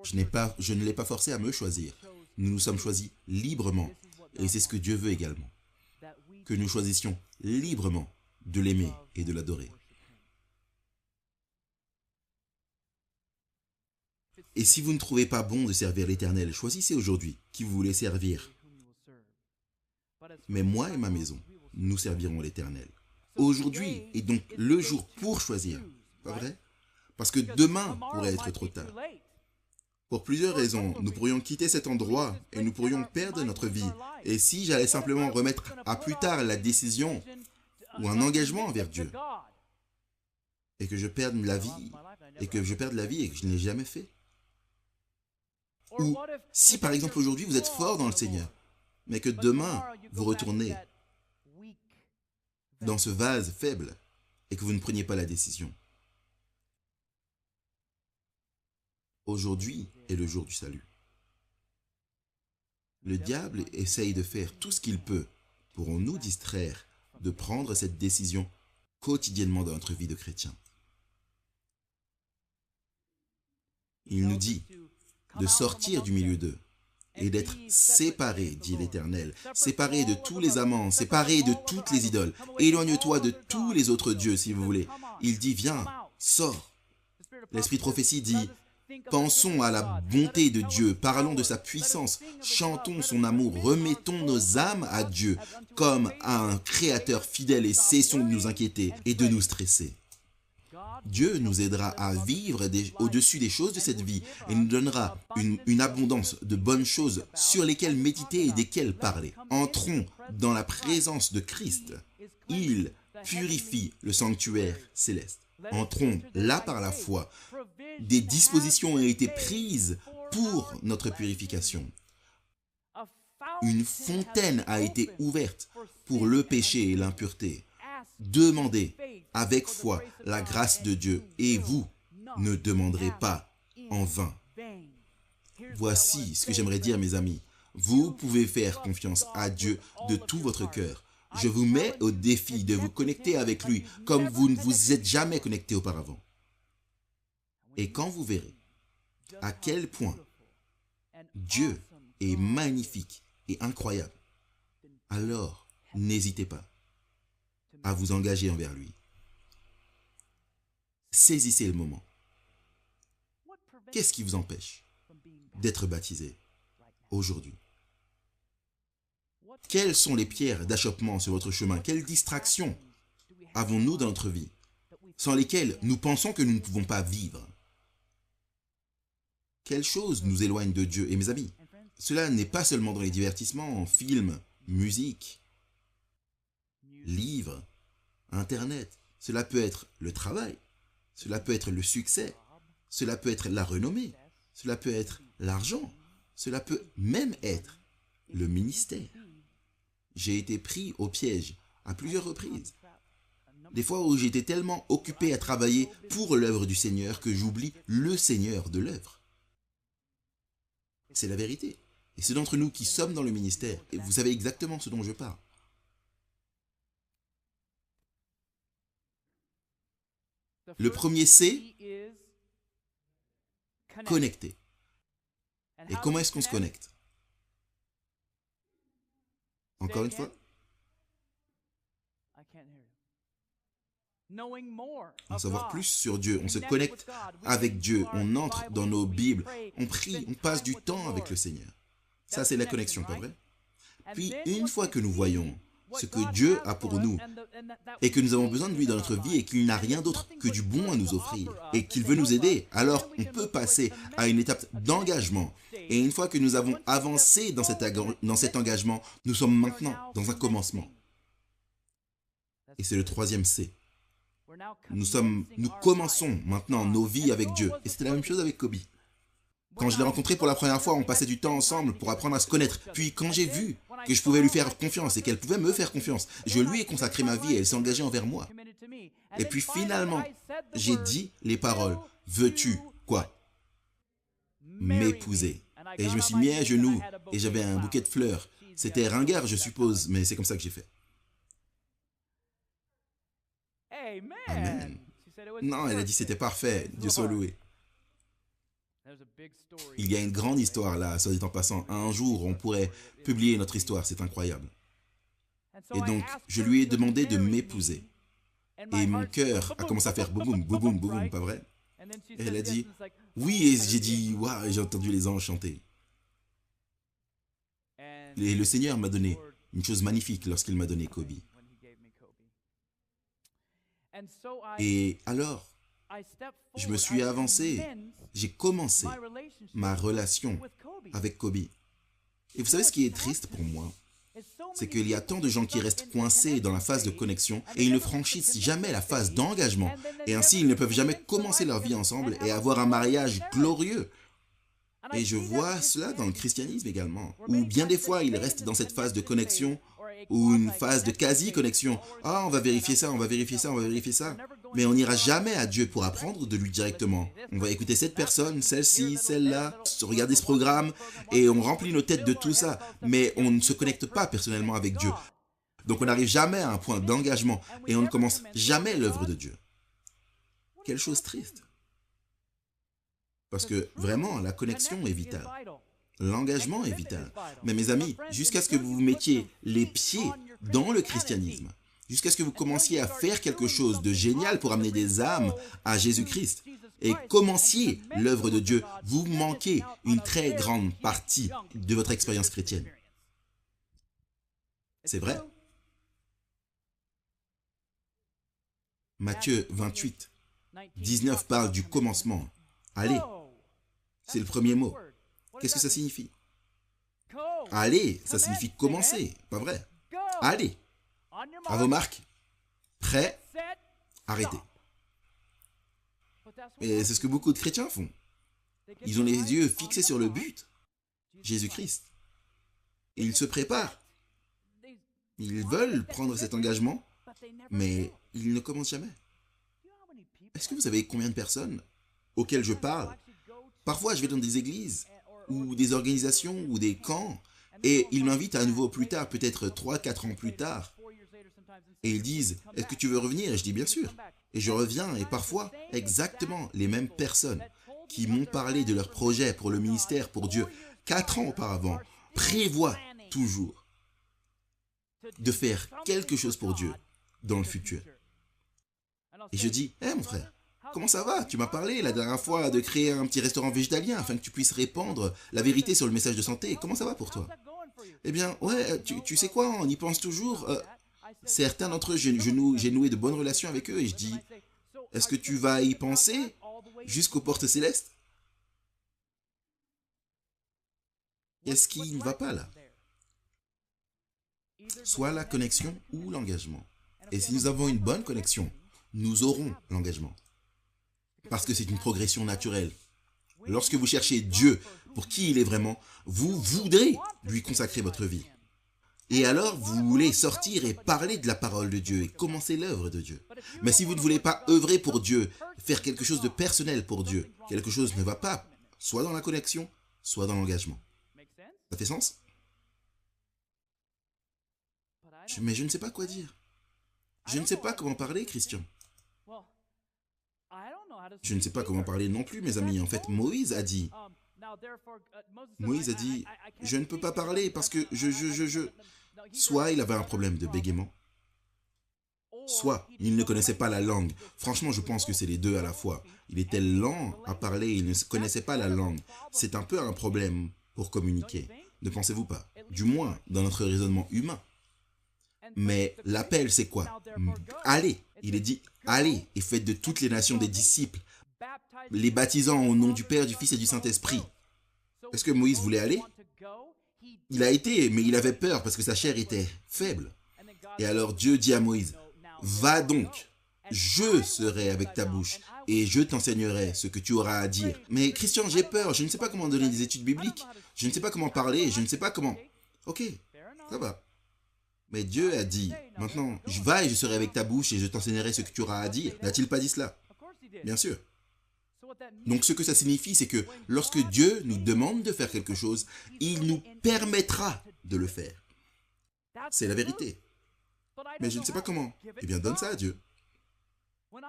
Je ne l'ai pas forcé à me choisir. Nous nous sommes choisis librement. Et c'est ce que Dieu veut également. Que nous choisissions librement de l'aimer et de l'adorer. Et si vous ne trouvez pas bon de servir l'Éternel, choisissez aujourd'hui qui vous voulez servir. Mais moi et ma maison, nous servirons l'Éternel. Aujourd'hui est donc le jour pour choisir, pas vrai? Parce que demain pourrait être trop tard. Pour plusieurs raisons, nous pourrions quitter cet endroit et nous pourrions perdre notre vie. Et si j'allais simplement remettre à plus tard la décision ou un engagement envers Dieu, et que je perde la vie, et que je ne l'ai jamais fait. Ou si par exemple aujourd'hui vous êtes fort dans le Seigneur, mais que demain vous retournez dans ce vase faible et que vous ne preniez pas la décision. Aujourd'hui est le jour du salut. Le diable essaye de faire tout ce qu'il peut pour nous distraire de prendre cette décision quotidiennement dans notre vie de chrétien. Il nous dit de sortir du milieu d'eux et d'être séparés, dit l'Éternel, séparés de tous les amants, séparés de toutes les idoles. Éloigne-toi de tous les autres dieux, si vous voulez. Il dit, viens, sors. L'Esprit de prophétie dit, pensons à la bonté de Dieu, parlons de sa puissance, chantons son amour, remettons nos âmes à Dieu comme à un Créateur fidèle et cessons de nous inquiéter et de nous stresser. Dieu nous aidera à vivre au-dessus des choses de cette vie et nous donnera une abondance de bonnes choses sur lesquelles méditer et desquelles parler. Entrons dans la présence de Christ. Il purifie le sanctuaire céleste. Entrons là par la foi. Des dispositions ont été prises pour notre purification. Une fontaine a été ouverte pour le péché et l'impureté. Demandez avec foi la grâce de Dieu et vous ne demanderez pas en vain. Voici ce que j'aimerais dire, mes amis. Vous pouvez faire confiance à Dieu de tout votre cœur. Je vous mets au défi de vous connecter avec lui comme vous ne vous êtes jamais connecté auparavant. Et quand vous verrez à quel point Dieu est magnifique et incroyable, alors n'hésitez pas à vous engager envers lui. Saisissez le moment. Qu'est-ce qui vous empêche d'être baptisé aujourd'hui? Quelles sont les pierres d'achoppement sur votre chemin? Quelles distractions avons-nous dans notre vie sans lesquelles nous pensons que nous ne pouvons pas vivre? Quelles choses nous éloignent de Dieu? Et mes amis, cela n'est pas seulement dans les divertissements, films, musique, livres, Internet. Cela peut être le travail, cela peut être le succès, cela peut être la renommée, cela peut être l'argent, cela peut même être le ministère. J'ai été pris au piège à plusieurs reprises. Des fois où j'étais tellement occupé à travailler pour l'œuvre du Seigneur que j'oublie le Seigneur de l'œuvre. C'est la vérité. Et ceux d'entre nous qui sommes dans le ministère, et vous savez exactement ce dont je parle. Le premier C, connecter. Et comment est-ce qu'on se connecte? Encore une fois? En savoir plus sur Dieu. On se connecte avec Dieu. On entre dans nos Bibles. On prie. On passe du temps avec le Seigneur. Ça, c'est la connexion, pas vrai? Puis, une fois que nous voyons ce que Dieu a pour nous et que nous avons besoin de lui dans notre vie et qu'il n'a rien d'autre que du bon à nous offrir et qu'il veut nous aider, alors on peut passer à une étape d'engagement. Et une fois que nous avons avancé dans cet engagement, nous sommes maintenant dans un commencement. Et c'est le troisième C. Nous commençons maintenant nos vies avec Dieu. Et c'était la même chose avec Kobe. Quand je l'ai rencontré pour la première fois, on passait du temps ensemble pour apprendre à se connaître. Puis quand j'ai vu que je pouvais lui faire confiance et qu'elle pouvait me faire confiance, je lui ai consacré ma vie et elle s'est engagée envers moi. Et puis finalement, j'ai dit les paroles. Veux-tu quoi? M'épouser. Et je me suis mis à genoux et j'avais un bouquet de fleurs. C'était ringard, je suppose, mais c'est comme ça que j'ai fait. Amen. Non, elle a dit c'était parfait. Dieu soit loué. Il y a une grande histoire là, soit dit en passant. Un jour, on pourrait publier notre histoire, c'est incroyable. Et donc, je lui ai demandé de m'épouser. Et mon cœur a commencé à faire boum, boum, boum, boum, pas vrai? Et elle a dit, Oui, et j'ai dit, waouh, j'ai entendu les anges chanter. Et le Seigneur m'a donné une chose magnifique lorsqu'il m'a donné Kobe. Et alors, je me suis avancé, j'ai commencé ma relation avec Kobe. Et vous savez ce qui est triste pour moi? C'est qu'il y a tant de gens qui restent coincés dans la phase de connexion et ils ne franchissent jamais la phase d'engagement. Et ainsi, ils ne peuvent jamais commencer leur vie ensemble et avoir un mariage glorieux. Et je vois cela dans le christianisme également, où bien des fois, ils restent dans cette phase de connexion ou une phase de quasi-connexion. Ah, on va vérifier ça, on va vérifier ça, on va vérifier ça. Mais on n'ira jamais à Dieu pour apprendre de lui directement. On va écouter cette personne, celle-ci, celle-là, regarder ce programme, et on remplit nos têtes de tout ça. Mais on ne se connecte pas personnellement avec Dieu. Donc on n'arrive jamais à un point d'engagement, et on ne commence jamais l'œuvre de Dieu. Quelle chose triste. Parce que vraiment, la connexion est vitale. L'engagement est vital. Mais mes amis, jusqu'à ce que vous vous mettiez les pieds dans le christianisme, jusqu'à ce que vous commenciez à faire quelque chose de génial pour amener des âmes à Jésus-Christ et commenciez l'œuvre de Dieu, vous manquez une très grande partie de votre expérience chrétienne. C'est vrai. Matthieu 28, 19 parle du commencement. Allez, c'est le premier mot. Qu'est-ce que ça signifie? Allez, ça signifie commencer, pas vrai? Allez, à vos marques, prêts, arrêtez. Et c'est ce que beaucoup de chrétiens font. Ils ont les yeux fixés sur le but, Jésus-Christ. Et ils se préparent. Ils veulent prendre cet engagement, mais ils ne commencent jamais. Est-ce que vous savez combien de personnes auxquelles je parle? Parfois, je vais dans des églises, ou des organisations, ou des camps, et ils m'invitent à nouveau plus tard, peut-être 3-4 ans plus tard. Et ils disent, est-ce que tu veux revenir? Et je dis, bien sûr. Et je reviens, et parfois, exactement les mêmes personnes qui m'ont parlé de leur projet pour le ministère, pour Dieu, 4 ans auparavant, prévoient toujours de faire quelque chose pour Dieu dans le futur. Et je dis, hé mon frère, comment ça va? Tu m'as parlé la dernière fois de créer un petit restaurant végétalien afin que tu puisses répandre la vérité sur le message de santé. Comment ça va pour toi? Eh bien, ouais, tu sais quoi, on y pense toujours. Certains d'entre eux, j'ai noué de bonnes relations avec eux et je dis, est-ce que tu vas y penser jusqu'aux portes célestes? Qu'est-ce qui ne va pas là? Soit la connexion ou l'engagement. Et si nous avons une bonne connexion, nous aurons l'engagement. Parce que c'est une progression naturelle. Lorsque vous cherchez Dieu pour qui il est vraiment, vous voudrez lui consacrer votre vie. Et alors, vous voulez sortir et parler de la parole de Dieu et commencer l'œuvre de Dieu. Mais si vous ne voulez pas œuvrer pour Dieu, faire quelque chose de personnel pour Dieu, quelque chose ne va pas, soit dans la connexion, soit dans l'engagement. Ça fait sens? Mais je ne sais pas quoi dire. Je ne sais pas comment parler, Christian. Je ne sais pas comment parler non plus, mes amis. En fait, Moïse a dit, je ne peux pas parler parce que Soit il avait un problème de bégaiement, soit il ne connaissait pas la langue. Franchement, je pense que c'est les deux à la fois. Il était lent à parler, il ne connaissait pas la langue. C'est un peu un problème pour communiquer. Ne pensez-vous pas? Du moins, dans notre raisonnement humain. Mais l'appel, c'est quoi? Allez. Il est dit, allez et faites de toutes les nations des disciples, les baptisant au nom du Père, du Fils et du Saint-Esprit. Est-ce que Moïse voulait aller? Il a été, mais il avait peur parce que sa chair était faible. Et alors Dieu dit à Moïse, va donc, je serai avec ta bouche et je t'enseignerai ce que tu auras à dire. Mais Christian, j'ai peur, je ne sais pas comment donner des études bibliques, je ne sais pas comment parler, je ne sais pas comment... Ok, ça va. Mais Dieu a dit, maintenant, je vais et je serai avec ta bouche et je t'enseignerai ce que tu auras à dire. N'a-t-il pas dit cela? Bien sûr. Donc ce que ça signifie, c'est que lorsque Dieu nous demande de faire quelque chose, il nous permettra de le faire. C'est la vérité. Mais je ne sais pas comment. Eh bien, donne ça à Dieu.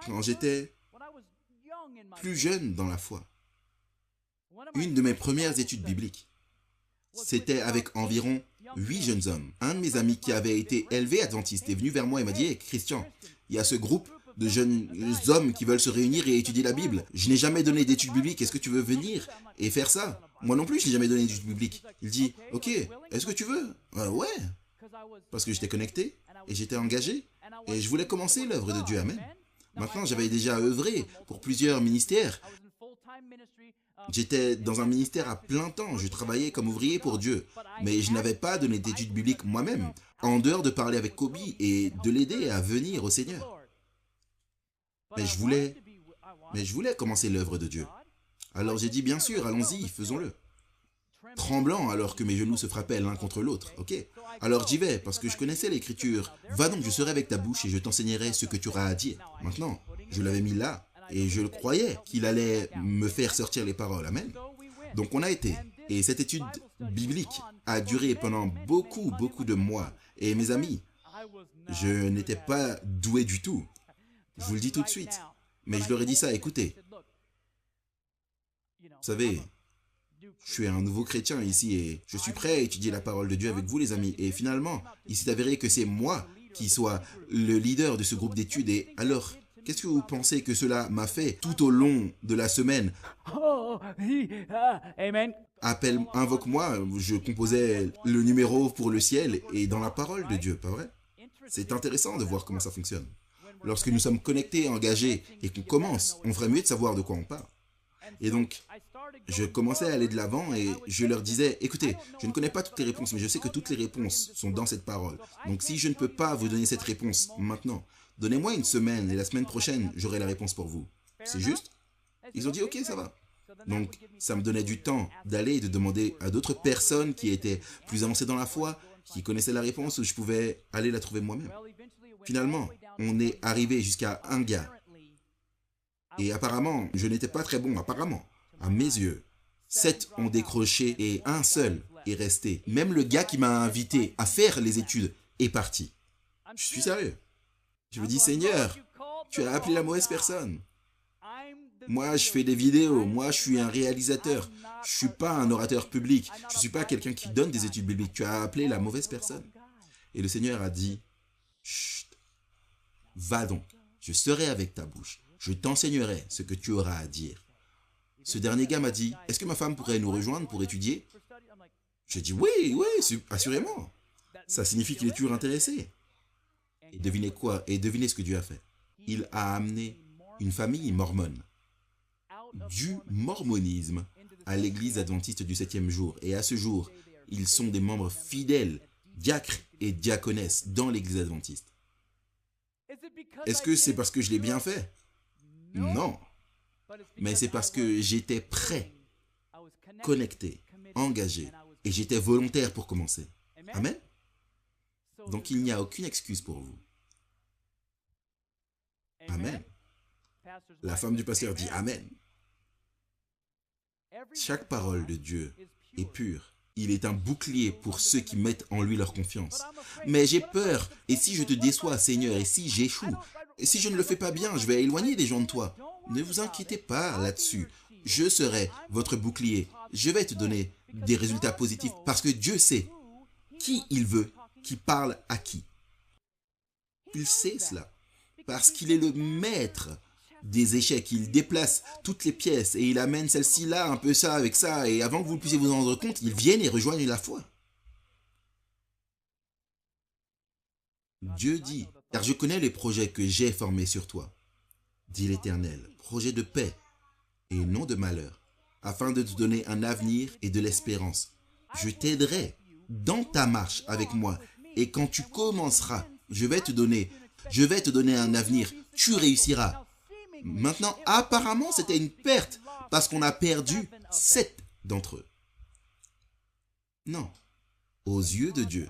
Quand j'étais plus jeune dans la foi, une de mes premières études bibliques, c'était avec environ 8 jeunes hommes. Un de mes amis qui avait été élevé adventiste est venu vers moi et m'a dit, hey, Christian, il y a ce groupe de jeunes hommes qui veulent se réunir et étudier la Bible. Je n'ai jamais donné d'études bibliques, est-ce que tu veux venir et faire ça? Moi non plus, je n'ai jamais donné d'études bibliques. Il dit, ok, est-ce que tu veux? Ouais, parce que j'étais connecté et j'étais engagé et je voulais commencer l'œuvre de Dieu, amen. Maintenant, j'avais déjà œuvré pour plusieurs ministères. J'étais dans un ministère à plein temps, je travaillais comme ouvrier pour Dieu, mais je n'avais pas donné d'études bibliques moi-même, en dehors de parler avec Kobe et de l'aider à venir au Seigneur. Mais je voulais commencer l'œuvre de Dieu. Alors j'ai dit, bien sûr, allons-y, faisons-le. Tremblant alors que mes genoux se frappaient l'un contre l'autre, ok? Alors j'y vais, parce que je connaissais l'écriture. Va donc, je serai avec ta bouche et je t'enseignerai ce que tu auras à dire. Maintenant, je l'avais mis là, et je le croyais qu'il allait me faire sortir les paroles, amen. Donc on a été, et cette étude biblique a duré pendant beaucoup de mois. Et mes amis, je n'étais pas doué du tout. Je vous le dis tout de suite. Mais je leur ai dit ça, écoutez, vous savez, je suis un nouveau chrétien ici et je suis prêt à étudier la parole de Dieu avec vous les amis. Et finalement, il s'est avéré que c'est moi qui sois le leader de ce groupe d'études. Et alors, qu'est-ce que vous pensez que cela m'a fait tout au long de la semaine? Appelle, invoque-moi, je composais le numéro pour le ciel et dans la parole de Dieu, pas vrai? C'est intéressant de voir comment ça fonctionne. Lorsque nous sommes connectés, engagés et qu'on commence, on ferait mieux de savoir de quoi on parle. Et donc, je commençais à aller de l'avant et je leur disais, écoutez, je ne connais pas toutes les réponses, mais je sais que toutes les réponses sont dans cette parole. Donc si je ne peux pas vous donner cette réponse maintenant, donnez-moi une semaine et la semaine prochaine, j'aurai la réponse pour vous. C'est juste? Ils ont dit, ok, ça va. Donc, ça me donnait du temps d'aller et de demander à d'autres personnes qui étaient plus avancées dans la foi, qui connaissaient la réponse, où je pouvais aller la trouver moi-même. Finalement, on est arrivé jusqu'à un gars. Et apparemment, je n'étais pas très bon, apparemment, à mes yeux. 7 ont décroché et un seul est resté. Même le gars qui m'a invité à faire les études est parti. Je suis sérieux. Je me dis, Seigneur, tu as appelé la mauvaise personne. Moi, je fais des vidéos. Moi, je suis un réalisateur. Je ne suis pas un orateur public. Je ne suis pas quelqu'un qui donne des études bibliques. Tu as appelé la mauvaise personne. Et le Seigneur a dit, chut, va donc, je serai avec ta bouche. Je t'enseignerai ce que tu auras à dire. Ce dernier gars m'a dit, est-ce que ma femme pourrait nous rejoindre pour étudier? J'ai dit, oui, assurément. Ça signifie qu'il est toujours intéressé. Et devinez quoi? Et devinez ce que Dieu a fait. Il a amené une famille mormone du mormonisme à l'église adventiste du 7e jour. Et à ce jour, ils sont des membres fidèles, diacres et diaconesses dans l'église adventiste. Est-ce que c'est parce que je l'ai bien fait? Non. Mais c'est parce que j'étais prêt, connecté, engagé, et j'étais volontaire pour commencer. Amen? Donc il n'y a aucune excuse pour vous. Amen. La femme du pasteur dit Amen. Chaque parole de Dieu est pure. Il est un bouclier pour ceux qui mettent en lui leur confiance. Mais j'ai peur. Et si je te déçois, Seigneur, et si j'échoue, et si je ne le fais pas bien, je vais éloigner des gens de toi. Ne vous inquiétez pas là-dessus. Je serai votre bouclier. Je vais te donner des résultats positifs parce que Dieu sait qui il veut, qui parle à qui. Il sait cela parce qu'il est le maître des échecs. Il déplace toutes les pièces et il amène celle-ci là, un peu ça avec ça. Et avant que vous puissiez vous en rendre compte, ils viennent et rejoignent la foi. Dieu dit, car je connais les projets que j'ai formés sur toi, dit l'Éternel, projets de paix et non de malheur, afin de te donner un avenir et de l'espérance. Je t'aiderai dans ta marche avec moi et quand tu commenceras, je vais te donner un avenir, tu réussiras. Maintenant, apparemment, c'était une perte parce qu'on a perdu 7 d'entre eux. Non, aux yeux de Dieu,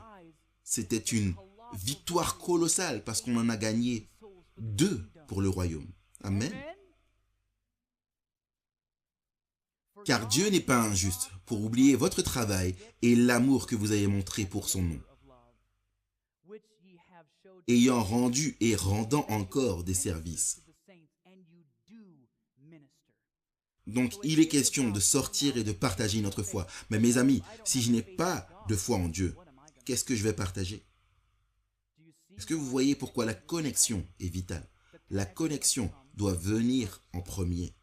c'était une victoire colossale parce qu'on en a gagné 2 pour le royaume. Amen. Car Dieu n'est pas injuste pour oublier votre travail et l'amour que vous avez montré pour son nom, ayant rendu et rendant encore des services. Donc, il est question de sortir et de partager notre foi. Mais mes amis, si je n'ai pas de foi en Dieu, qu'est-ce que je vais partager? Est-ce que vous voyez pourquoi la connexion est vitale? La connexion doit venir en premier.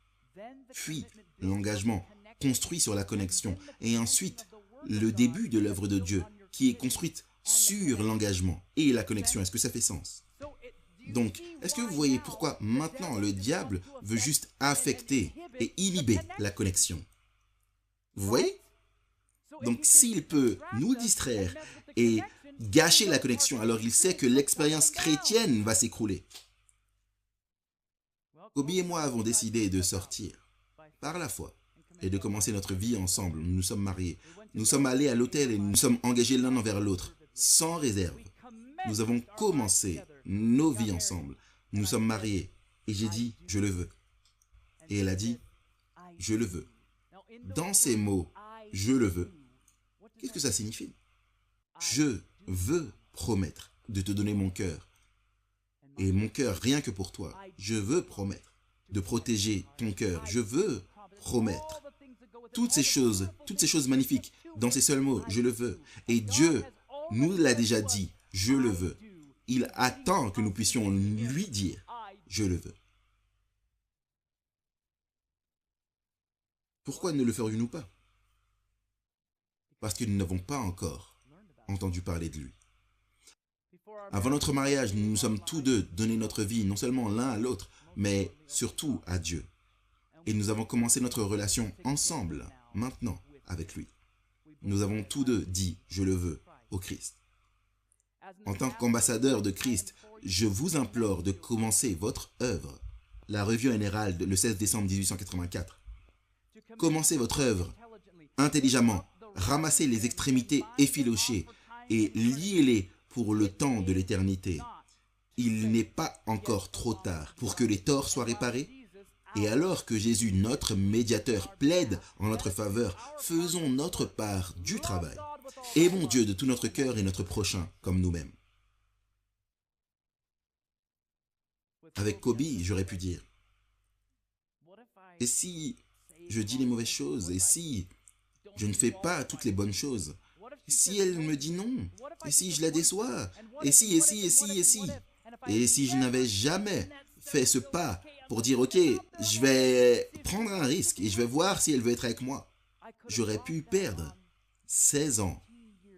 Puis, l'engagement construit sur la connexion. Et ensuite, le début de l'œuvre de Dieu qui est construite sur l'engagement et la connexion. Est-ce que ça fait sens? Donc, est-ce que vous voyez pourquoi maintenant le diable veut juste affecter et inhiber la connexion? Vous voyez? Donc, s'il peut nous distraire et gâcher la connexion, alors il sait que l'expérience chrétienne va s'écrouler. Kobe et moi avons décidé de sortir par la foi et de commencer notre vie ensemble. Nous nous sommes mariés. Nous sommes allés à l'hôtel et nous sommes engagés l'un envers l'autre, sans réserve. Nous avons commencé nos vies ensemble. Nous sommes mariés. Et j'ai dit, je le veux. Et elle a dit, je le veux. Dans ces mots, je le veux, qu'est-ce que ça signifie? Je veux promettre de te donner mon cœur. Et mon cœur, rien que pour toi. Je veux promettre de protéger ton cœur. Je veux promettre toutes ces choses magnifiques. Dans ces seuls mots, je le veux. Et Dieu nous l'a déjà dit, je le veux. Il attend que nous puissions lui dire, je le veux. Pourquoi ne le ferions-nous pas? Parce que nous n'avons pas encore entendu parler de lui. Avant notre mariage, nous nous sommes tous deux donné notre vie, non seulement l'un à l'autre, mais surtout à Dieu. Et nous avons commencé notre relation ensemble, maintenant, avec lui. Nous avons tous deux dit « Je le veux » au Christ. En tant qu'ambassadeur de Christ, je vous implore de commencer votre œuvre. La Revue Herald, le 16 décembre 1884. Commencez votre œuvre intelligemment, ramassez les extrémités effilochées et liez-les pour le temps de l'éternité. Il n'est pas encore trop tard pour que les torts soient réparés. Et alors que Jésus, notre médiateur, plaide en notre faveur, faisons notre part du travail. Aimons Dieu de tout notre cœur et notre prochain comme nous-mêmes. Avec Kobe, j'aurais pu dire, et si je dis les mauvaises choses, et si je ne fais pas toutes les bonnes choses, et si elle me dit non, et si je la déçois, et si, et si je n'avais jamais fait ce pas pour dire, ok, je vais prendre un risque et je vais voir si elle veut être avec moi, j'aurais pu perdre 16 ans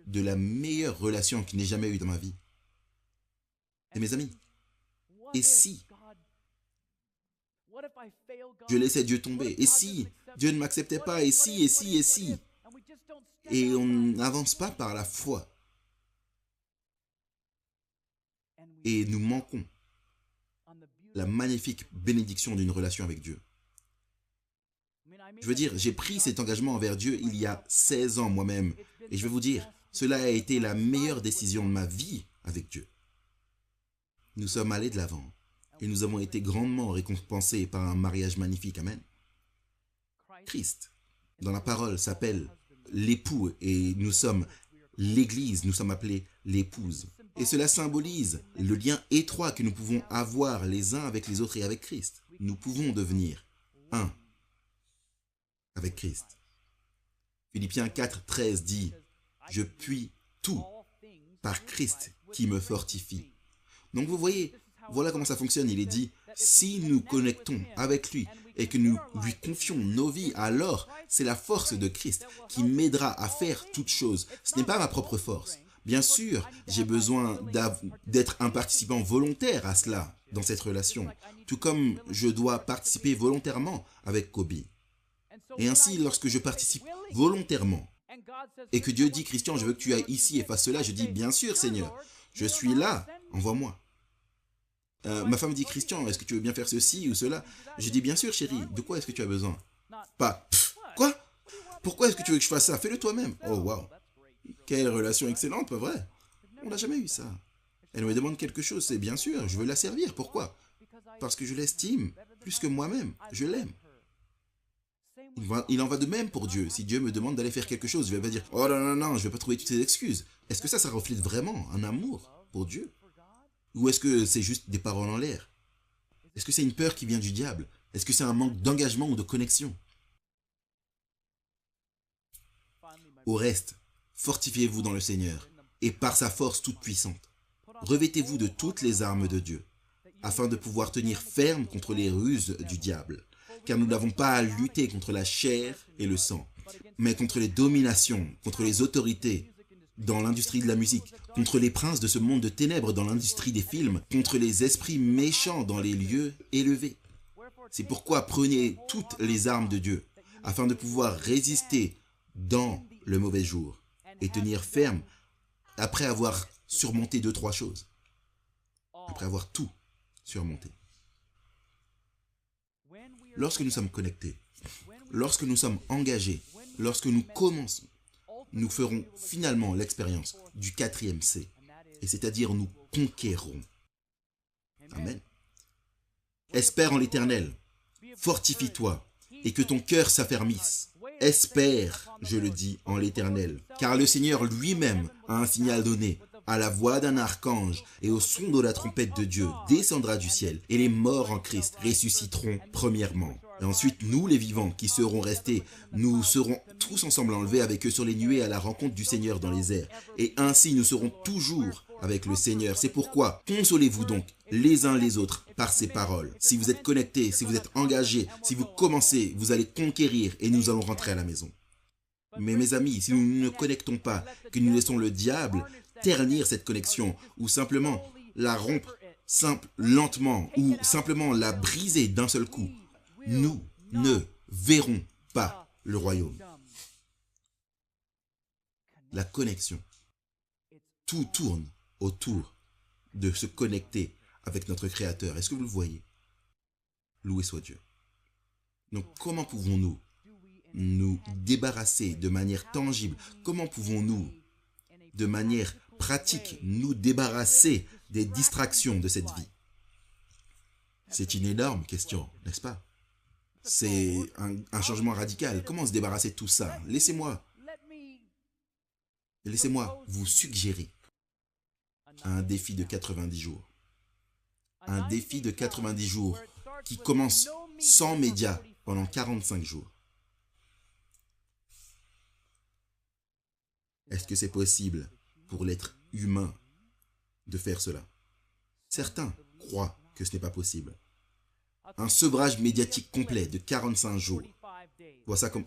de la meilleure relation que n'ai jamais eue dans ma vie. Et mes amis, et si je laissais Dieu tomber, et si Dieu ne m'acceptait pas, et si, et on n'avance pas par la foi, et nous manquons la magnifique bénédiction d'une relation avec Dieu. Je veux dire, j'ai pris cet engagement envers Dieu il y a 16 ans moi-même, et je vais vous dire, cela a été la meilleure décision de ma vie avec Dieu. Nous sommes allés de l'avant, et nous avons été grandement récompensés par un mariage magnifique. Amen. Christ, dans la parole, s'appelle l'époux, et nous sommes l'Église, nous sommes appelés l'épouse. Et cela symbolise le lien étroit que nous pouvons avoir les uns avec les autres et avec Christ. Nous pouvons devenir un avec Christ. Philippiens 4, 13 dit « Je puis tout par Christ qui me fortifie. » Donc vous voyez, voilà comment ça fonctionne. Il est dit « Si nous connectons avec lui et que nous lui confions nos vies, alors c'est la force de Christ qui m'aidera à faire toutes choses. Ce n'est pas ma propre force. » Bien sûr, j'ai besoin d'être un participant volontaire à cela, dans cette relation, tout comme je dois participer volontairement avec Kobe. Et ainsi, lorsque je participe volontairement, et que Dieu dit, Christian, je veux que tu ailles ici et fasses cela, je dis, bien sûr, Seigneur, je suis là, envoie-moi. Ma femme dit, Christian, est-ce que tu veux bien faire ceci ou cela? Je dis, bien sûr, chérie, de quoi est-ce que tu as besoin? Pas, quoi? Pourquoi est-ce que tu veux que je fasse ça? Fais-le toi-même. Oh, waouh. Quelle relation excellente, pas vrai? On n'a jamais eu ça. Elle me demande quelque chose, c'est bien sûr, je veux la servir. Pourquoi? Parce que je l'estime plus que moi-même. Je l'aime. Il en va de même pour Dieu. Si Dieu me demande d'aller faire quelque chose, je ne vais pas dire « Oh non, non, non, je ne vais pas trouver toutes ces excuses. » Est-ce que ça reflète vraiment un amour pour Dieu? Ou est-ce que c'est juste des paroles en l'air? Est-ce que c'est une peur qui vient du diable? Est-ce que c'est un manque d'engagement ou de connexion? Au reste, fortifiez-vous dans le Seigneur et par sa force toute puissante. Revêtez-vous de toutes les armes de Dieu, afin de pouvoir tenir ferme contre les ruses du diable. Car nous n'avons pas à lutter contre la chair et le sang, mais contre les dominations, contre les autorités dans l'industrie de la musique, contre les princes de ce monde de ténèbres dans l'industrie des films, contre les esprits méchants dans les lieux élevés. C'est pourquoi prenez toutes les armes de Dieu, afin de pouvoir résister dans le mauvais jour et tenir ferme après avoir surmonté 2-3 choses. Après avoir tout surmonté. Lorsque nous sommes connectés, lorsque nous sommes engagés, lorsque nous commençons, nous ferons finalement l'expérience du 4e C, et c'est-à-dire nous conquérons. Amen. Espère en l'Éternel, fortifie-toi, et que ton cœur s'affermisse. Espère, je le dis, en l'Éternel, car le Seigneur lui-même a un signal donné. À la voix d'un archange et au son de la trompette de Dieu descendra du ciel, et les morts en Christ ressusciteront premièrement. Et ensuite, nous les vivants qui serons restés, nous serons tous ensemble enlevés avec eux sur les nuées à la rencontre du Seigneur dans les airs. Et ainsi, nous serons toujours avec le Seigneur. C'est pourquoi, consolez-vous donc les uns les autres par ces paroles. Si vous êtes connectés, si vous êtes engagés, si vous commencez, vous allez conquérir et nous allons rentrer à la maison. Mais mes amis, si nous ne nous connectons pas, que nous laissons le diable ternir cette connexion, ou simplement la rompre lentement, ou simplement la briser d'un seul coup, nous ne verrons pas le royaume. La connexion. Tout tourne autour de se connecter avec notre Créateur. Est-ce que vous le voyez? Loué soit Dieu. Donc, comment pouvons-nous nous débarrasser de manière tangible? Comment pouvons-nous, de manière pratique, nous débarrasser des distractions de cette vie? C'est une énorme question, n'est-ce pas? C'est un changement radical. Comment se débarrasser de tout ça? Laissez-moi vous suggérer un défi de 90 jours. Un défi de 90 jours qui commence sans médias pendant 45 jours. Est-ce que c'est possible pour l'être humain de faire cela? Certains croient que ce n'est pas possible. Un sevrage médiatique complet de 45 jours.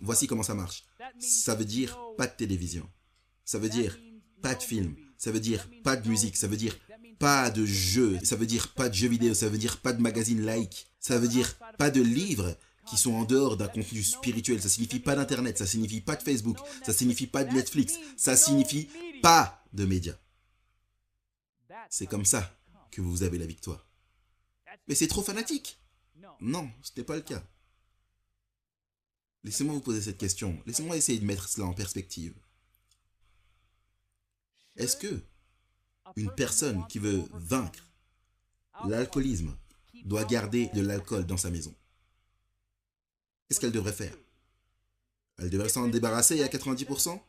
Voici comment ça marche. Ça veut dire pas de télévision. Ça veut dire pas de film. Ça veut dire pas de musique. Ça veut dire pas de jeux. Ça veut dire pas de jeux vidéo. Ça veut dire pas de magazines like. Ça veut dire pas de livres qui sont en dehors d'un contenu spirituel. Ça signifie pas d'internet. Ça signifie pas de Facebook. Ça signifie pas de Netflix. Ça signifie pas de médias. C'est comme ça que vous avez la victoire. Mais c'est trop fanatique. Non, ce n'est pas le cas. Laissez-moi vous poser cette question. Laissez-moi essayer de mettre cela en perspective. Est-ce que une personne qui veut vaincre l'alcoolisme doit garder de l'alcool dans sa maison? Qu'est-ce qu'elle devrait faire? Elle devrait s'en débarrasser à 90%?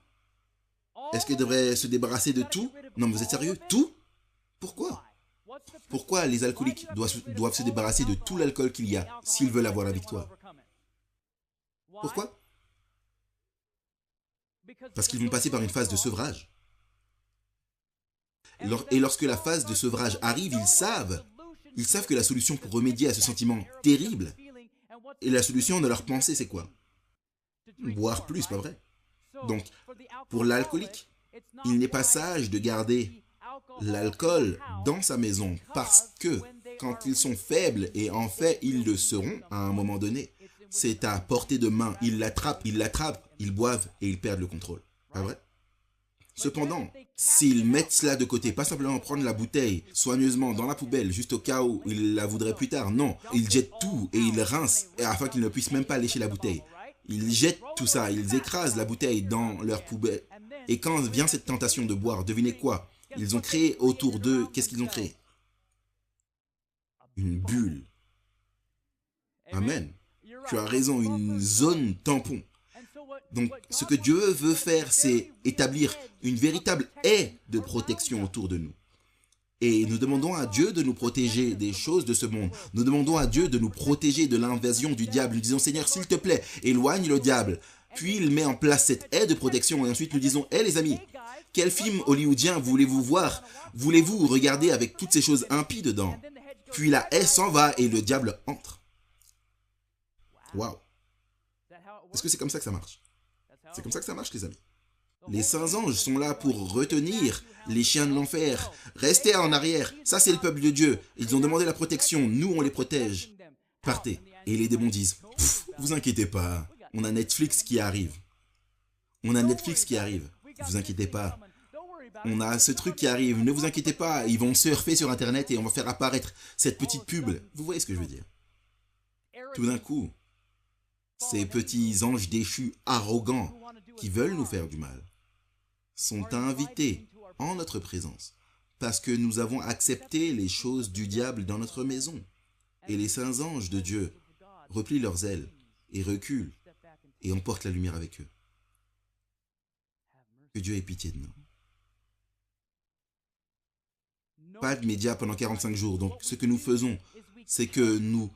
Est-ce qu'elle devrait se débarrasser de tout? Non, mais vous êtes sérieux? Tout? Pourquoi? Pourquoi les alcooliques doivent se débarrasser de tout l'alcool qu'il y a s'ils veulent avoir la victoire? Pourquoi? Parce qu'ils vont passer par une phase de sevrage. Et lorsque la phase de sevrage arrive, ils savent que la solution pour remédier à ce sentiment terrible, et la solution de leur pensée, c'est quoi? Boire plus, pas vrai? Donc, pour l'alcoolique, il n'est pas sage de garder l'alcool dans sa maison parce que quand ils sont faibles, et en fait ils le seront à un moment donné, c'est à portée de main. Ils l'attrapent, ils boivent et ils perdent le contrôle. Pas vrai? Cependant, s'ils mettent cela de côté, pas simplement prendre la bouteille soigneusement dans la poubelle juste au cas où ils la voudraient plus tard, non, ils jettent tout et ils rincent afin qu'ils ne puissent même pas lécher la bouteille. Ils jettent tout ça, ils écrasent la bouteille dans leur poubelle. Et quand vient cette tentation de boire, devinez quoi? Ils ont créé autour d'eux, qu'est-ce qu'ils ont créé? Une bulle. Amen. Tu as raison, une zone tampon. Donc, ce que Dieu veut faire, c'est établir une véritable haie de protection autour de nous. Et nous demandons à Dieu de nous protéger des choses de ce monde. Nous demandons à Dieu de nous protéger de l'invasion du diable. Nous disons, Seigneur, s'il te plaît, éloigne le diable. Puis il met en place cette haie de protection. Et ensuite, nous disons, hé les amis, quel film hollywoodien voulez-vous voir? Voulez-vous regarder avec toutes ces choses impies dedans? puis la haie s'en va et le diable entre. Waouh! Est-ce que c'est comme ça que ça marche? C'est comme ça que ça marche, les amis. Les saints anges sont là pour retenir les chiens de l'enfer. Restez en arrière. Ça, c'est le peuple de Dieu. Ils ont demandé la protection. Nous, on les protège. Partez. Et les démons disent, vous inquiétez pas. On a Netflix qui arrive. On a Netflix qui arrive. Vous inquiétez pas. On a ce truc qui arrive. Ne vous inquiétez pas. Ils vont surfer sur Internet et on va faire apparaître cette petite pub. Vous voyez ce que je veux dire? Tout d'un coup, ces petits anges déchus arrogants qui veulent nous faire du mal sont invités en notre présence parce que nous avons accepté les choses du diable dans notre maison. Et les saints anges de Dieu replient leurs ailes et reculent et emportent la lumière avec eux. Que Dieu ait pitié de nous. Pas de médias pendant 45 jours. Donc ce que nous faisons, c'est que nous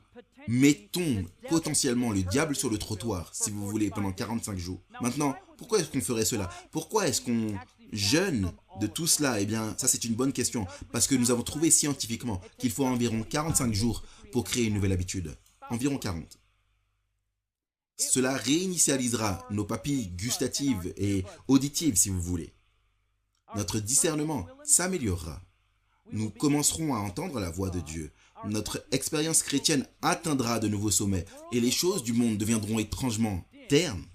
mettons potentiellement le diable sur le trottoir, si vous voulez, pendant 45 jours. Maintenant, pourquoi est-ce qu'on ferait cela? Pourquoi est-ce qu'on jeûne de tout cela? Eh bien, ça c'est une bonne question, parce que nous avons trouvé scientifiquement qu'il faut environ 45 jours pour créer une nouvelle habitude. Environ 40. Cela réinitialisera nos papilles gustatives et auditives, si vous voulez. Notre discernement s'améliorera. Nous commencerons à entendre la voix de Dieu. Notre expérience chrétienne atteindra de nouveaux sommets et les choses du monde deviendront étrangement ternes.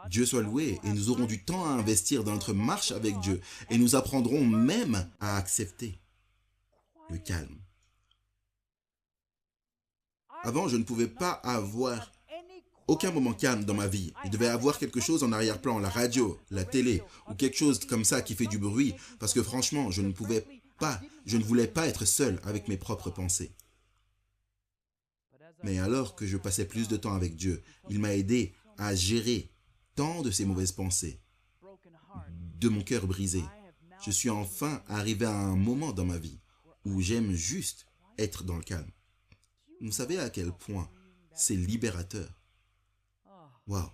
Dieu soit loué et nous aurons du temps à investir dans notre marche avec Dieu et nous apprendrons même à accepter le calme. Avant, je ne pouvais pas avoir aucun moment calme dans ma vie. Il devait avoir quelque chose en arrière-plan, la radio, la télé ou quelque chose comme ça qui fait du bruit parce que franchement, je ne voulais pas être seul avec mes propres pensées. Mais alors que je passais plus de temps avec Dieu, il m'a aidé à gérer tant de ces mauvaises pensées, de mon cœur brisé. Je suis enfin arrivé à un moment dans ma vie où j'aime juste être dans le calme. Vous savez à quel point c'est libérateur. Waouh!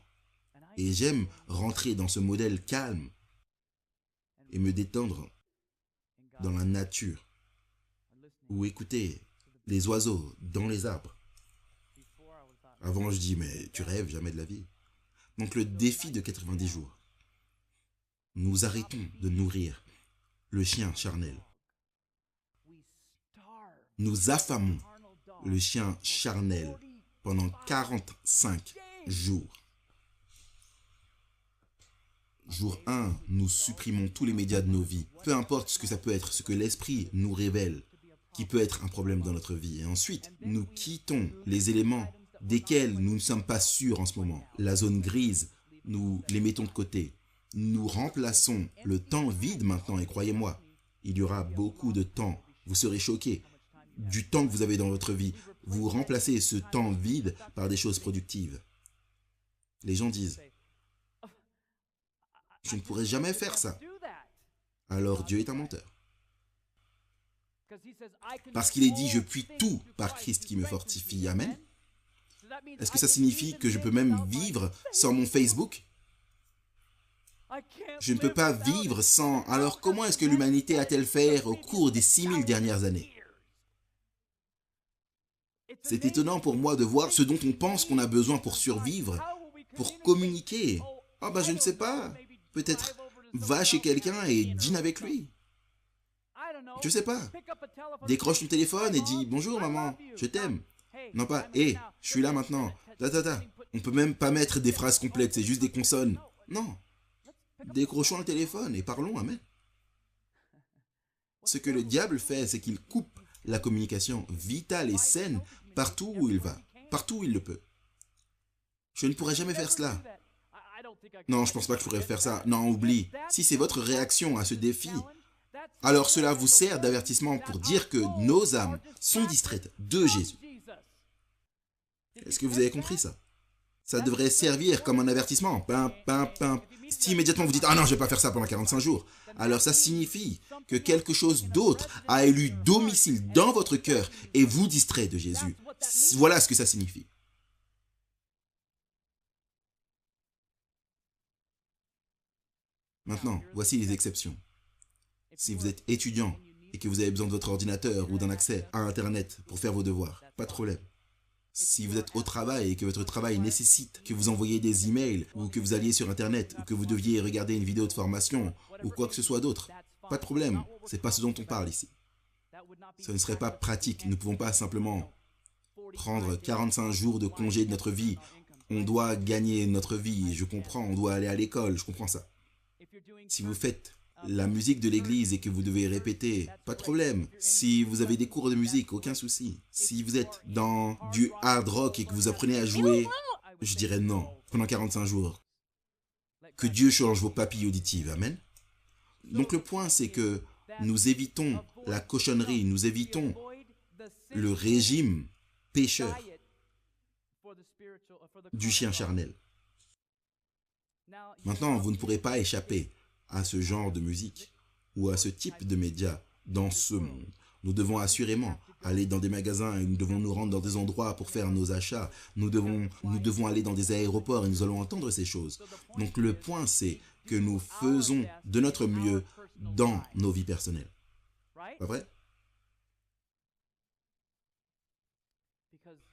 Et j'aime rentrer dans ce modèle calme et me détendre dans la nature ou écouter les oiseaux dans les arbres. Avant, je dis, mais tu rêves jamais de la vie. Donc le défi de 90 jours. Nous arrêtons de nourrir le chien charnel. Nous affamons le chien charnel pendant 45 jours. Jour 1, nous supprimons tous les médias de nos vies. Peu importe ce que ça peut être, ce que l'esprit nous révèle, qui peut être un problème dans notre vie. Et ensuite, nous quittons les éléments desquels nous ne sommes pas sûrs en ce moment. La zone grise, nous les mettons de côté. Nous remplaçons le temps vide maintenant, et croyez-moi, il y aura beaucoup de temps. Vous serez choqués du temps que vous avez dans votre vie. Vous remplacez ce temps vide par des choses productives. Les gens disent, je ne pourrais jamais faire ça. Alors Dieu est un menteur. Parce qu'il est dit, je puis tout par Christ qui me fortifie. Amen. Est-ce que ça signifie que je peux même vivre sans mon Facebook? Je ne peux pas vivre sans... Alors comment est-ce que l'humanité a-t-elle fait au cours des 6000 dernières années? C'est étonnant pour moi de voir ce dont on pense qu'on a besoin pour survivre, pour communiquer. Ah ben je ne sais pas. Peut-être va chez quelqu'un et dîne avec lui. Je ne sais pas. Décroche ton téléphone et dis « Bonjour maman, je t'aime ». Non pas « Hé, je suis là maintenant ». On peut même pas mettre des phrases complètes, c'est juste des consonnes. Non. Décrochons le téléphone et parlons, amen. Ce que le diable fait, c'est qu'il coupe la communication vitale et saine partout où il va, partout où il le peut. Je ne pourrais jamais faire cela. Non, je pense pas que je pourrais faire ça. Non, oublie. Si c'est votre réaction à ce défi, alors cela vous sert d'avertissement pour dire que nos âmes sont distraites de Jésus. Est-ce que vous avez compris ça? Ça devrait servir comme un avertissement. Pim, pim, pim. Si immédiatement vous dites « Ah non, je ne vais pas faire ça pendant 45 jours », alors ça signifie que quelque chose d'autre a élu domicile dans votre cœur et vous distrait de Jésus. Voilà ce que ça signifie. Maintenant, voici les exceptions. Si vous êtes étudiant et que vous avez besoin de votre ordinateur ou d'un accès à Internet pour faire vos devoirs, pas de problème. Si vous êtes au travail et que votre travail nécessite que vous envoyiez des emails ou que vous alliez sur Internet ou que vous deviez regarder une vidéo de formation ou quoi que ce soit d'autre, pas de problème. C'est pas ce dont on parle ici. Ce ne serait pas pratique. Nous ne pouvons pas simplement prendre 45 jours de congé de notre vie. On doit gagner notre vie, je comprends. On doit aller à l'école, je comprends ça. Si vous faites la musique de l'église et que vous devez répéter, pas de problème. Si vous avez des cours de musique, aucun souci. Si vous êtes dans du hard rock et que vous apprenez à jouer, je dirais non, pendant 45 jours. Que Dieu change vos papilles auditives, amen. Donc le point, c'est que nous évitons la cochonnerie, nous évitons le régime pécheur du chien charnel. Maintenant, vous ne pourrez pas échapper à ce genre de musique ou à ce type de médias dans ce monde. Nous devons assurément aller dans des magasins et nous devons nous rendre dans des endroits pour faire nos achats. Nous devons aller dans des aéroports et nous allons entendre ces choses. Donc le point, c'est que nous faisons de notre mieux dans nos vies personnelles. Pas vrai?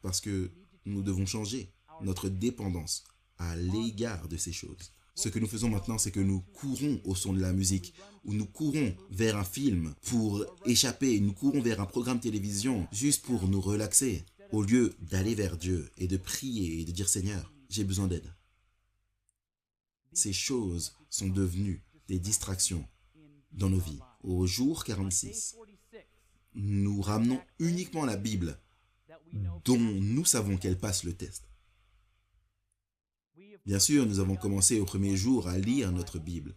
Parce que nous devons changer notre dépendance à l'égard de ces choses. Ce que nous faisons maintenant, c'est que nous courons au son de la musique, ou nous courons vers un film pour échapper, nous courons vers un programme télévision juste pour nous relaxer, au lieu d'aller vers Dieu et de prier et de dire « Seigneur, j'ai besoin d'aide ». Ces choses sont devenues des distractions dans nos vies. Au jour 46, nous ramenons uniquement la Bible dont nous savons qu'elle passe le test. Bien sûr, nous avons commencé au premier jour à lire notre Bible.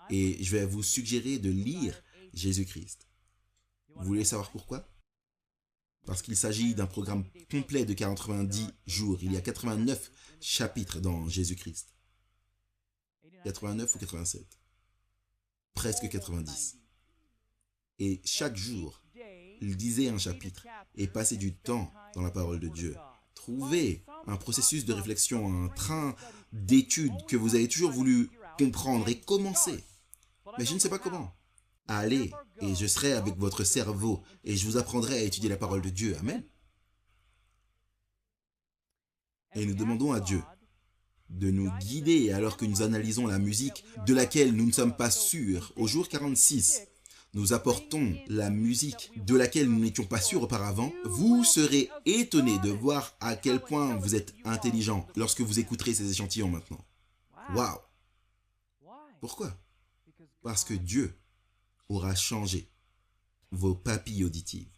Et je vais vous suggérer de lire Jésus-Christ. Vous voulez savoir pourquoi? Parce qu'il s'agit d'un programme complet de 90 jours. Il y a 89 chapitres dans Jésus-Christ. 89 ou 87. Presque 90. Et chaque jour, il disait un chapitre et passait du temps dans la parole de Dieu. Trouvez un processus de réflexion, un train d'études que vous avez toujours voulu comprendre et commencer. Mais je ne sais pas comment. Allez, et je serai avec votre cerveau et je vous apprendrai à étudier la parole de Dieu. Amen. Et nous demandons à Dieu de nous guider alors que nous analysons la musique de laquelle nous ne sommes pas sûrs. Au jour 46, nous apportons la musique de laquelle nous n'étions pas sûrs auparavant. Vous serez étonnés de voir à quel point vous êtes intelligent lorsque vous écouterez ces échantillons maintenant. Waouh! Pourquoi? Parce que Dieu aura changé vos papilles auditives.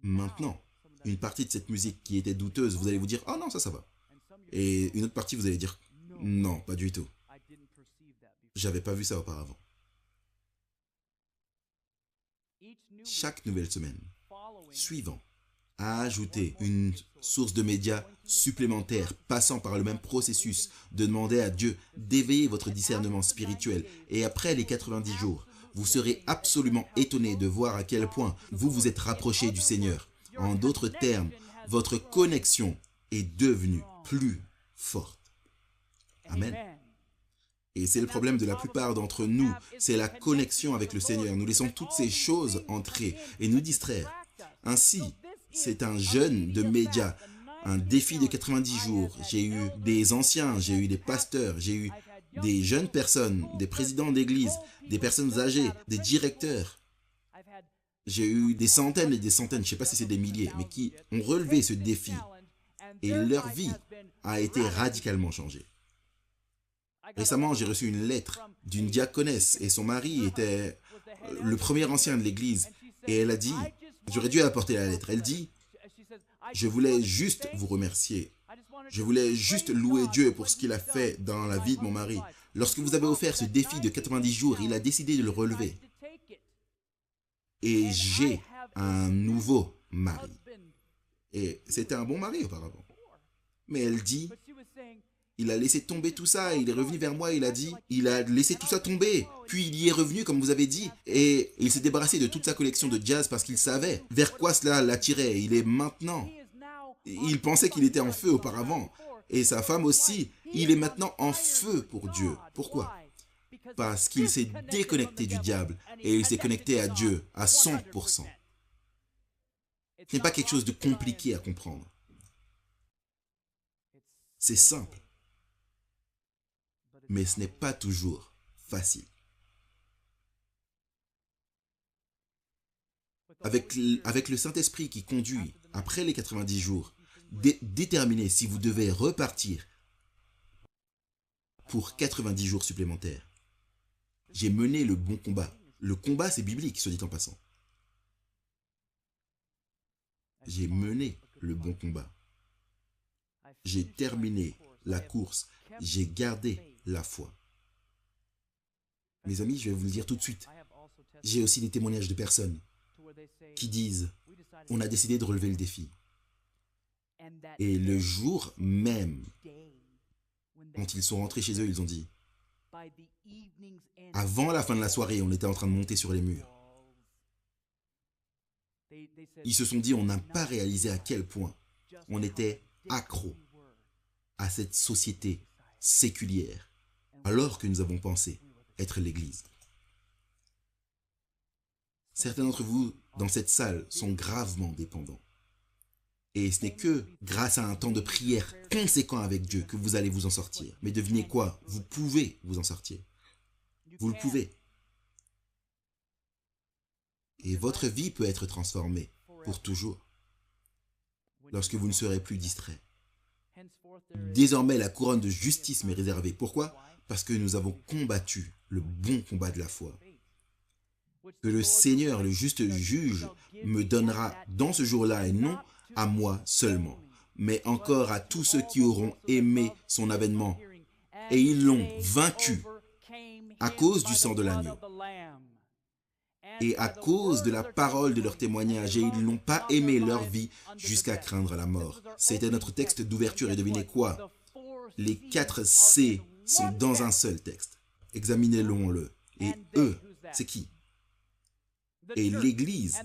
Maintenant, une partie de cette musique qui était douteuse, vous allez vous dire « Oh non, ça va ». Et une autre partie, vous allez dire « Non, pas du tout. J'avais pas vu ça auparavant. » Chaque nouvelle semaine suivant a ajouté une source de médias supplémentaire passant par le même processus de demander à Dieu d'éveiller votre discernement spirituel. Et après les 90 jours, vous serez absolument étonné de voir à quel point vous vous êtes rapproché du Seigneur. En d'autres termes, votre connexion est devenue plus forte. Amen. Et c'est le problème de la plupart d'entre nous, c'est la connexion avec le Seigneur. Nous laissons toutes ces choses entrer et nous distraire. Ainsi, c'est un jeûne de médias, un défi de 90 jours. J'ai eu des anciens, j'ai eu des pasteurs, j'ai eu des jeunes personnes, des présidents d'église, des personnes âgées, des directeurs. J'ai eu des centaines et des centaines, je ne sais pas si c'est des milliers, mais qui ont relevé ce défi. Et leur vie a été radicalement changée. Récemment, j'ai reçu une lettre d'une diaconesse et son mari était le premier ancien de l'église. Et elle a dit, j'aurais dû apporter la lettre, elle dit, je voulais juste vous remercier. Je voulais juste louer Dieu pour ce qu'il a fait dans la vie de mon mari. Lorsque vous avez offert ce défi de 90 jours, il a décidé de le relever. Et j'ai un nouveau mari. Et c'était un bon mari auparavant. Mais elle dit, il a laissé tomber tout ça, il est revenu vers moi, il a dit, il a laissé tout ça tomber. Puis il y est revenu, comme vous avez dit, et il s'est débarrassé de toute sa collection de jazz parce qu'il savait vers quoi cela l'attirait. Il est maintenant. Il pensait qu'il était en feu auparavant. Et sa femme aussi, il est maintenant en feu pour Dieu. Pourquoi? Parce qu'il s'est déconnecté du diable et il s'est connecté à Dieu à 100%. Ce n'est pas quelque chose de compliqué à comprendre. C'est simple. Mais ce n'est pas toujours facile. Avec le Saint-Esprit qui conduit après les 90 jours, déterminez si vous devez repartir pour 90 jours supplémentaires. J'ai mené le bon combat. Le combat, c'est biblique, soit dit en passant. J'ai mené le bon combat. J'ai terminé la course. J'ai gardé la foi. Mes amis, je vais vous le dire tout de suite. J'ai aussi des témoignages de personnes qui disent « On a décidé de relever le défi. » Et le jour même, quand ils sont rentrés chez eux, ils ont dit « Avant la fin de la soirée, on était en train de monter sur les murs. » Ils se sont dit « On n'a pas réalisé à quel point on était accro à cette société séculière, alors que nous avons pensé être l'Église. » Certains d'entre vous, dans cette salle, sont gravement dépendants. Et ce n'est que grâce à un temps de prière conséquent avec Dieu que vous allez vous en sortir. Mais devinez quoi? Vous pouvez vous en sortir. Vous le pouvez. Et votre vie peut être transformée pour toujours, lorsque vous ne serez plus distrait. Désormais, la couronne de justice m'est réservée. Pourquoi? Parce que nous avons combattu le bon combat de la foi. Que le Seigneur, le juste juge, me donnera dans ce jour-là, et non à moi seulement, mais encore à tous ceux qui auront aimé son avènement. Et ils l'ont vaincu à cause du sang de l'agneau et à cause de la parole de leur témoignage, et ils n'ont pas aimé leur vie jusqu'à craindre la mort. C'était notre texte d'ouverture, et devinez quoi? Les 4 C sont dans un seul texte. Examinez-le. Et eux, c'est qui? Et l'Église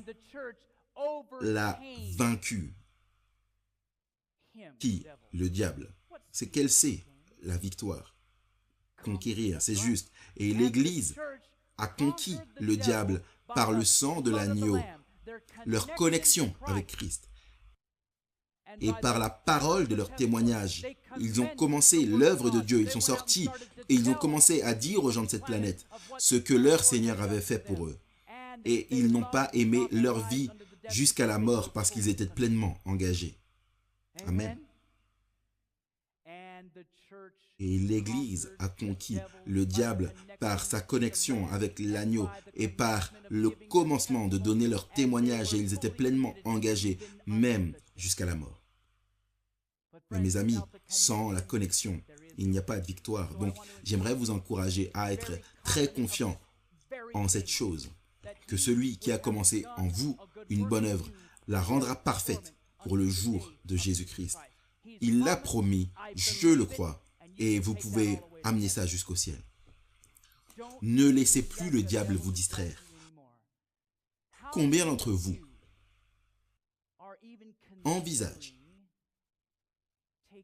l'a vaincu. Qui? Le diable. C'est quel c'est? La victoire. Conquérir, c'est juste. Et l'Église a conquis le diable par le sang de l'agneau, leur connexion avec Christ. Et par la parole de leur témoignage, ils ont commencé l'œuvre de Dieu. Ils sont sortis et ils ont commencé à dire aux gens de cette planète ce que leur Seigneur avait fait pour eux. Et ils n'ont pas aimé leur vie jusqu'à la mort parce qu'ils étaient pleinement engagés. Amen. Et l'Église a conquis le diable par sa connexion avec l'agneau et par le commencement de donner leur témoignage, et ils étaient pleinement engagés, même jusqu'à la mort. Mais mes amis, sans la connexion, il n'y a pas de victoire. Donc, j'aimerais vous encourager à être très confiant en cette chose, que celui qui a commencé en vous une bonne œuvre la rendra parfaite pour le jour de Jésus-Christ. Il l'a promis, je le crois, et vous pouvez amener ça jusqu'au ciel. Ne laissez plus le diable vous distraire. Combien d'entre vous envisagent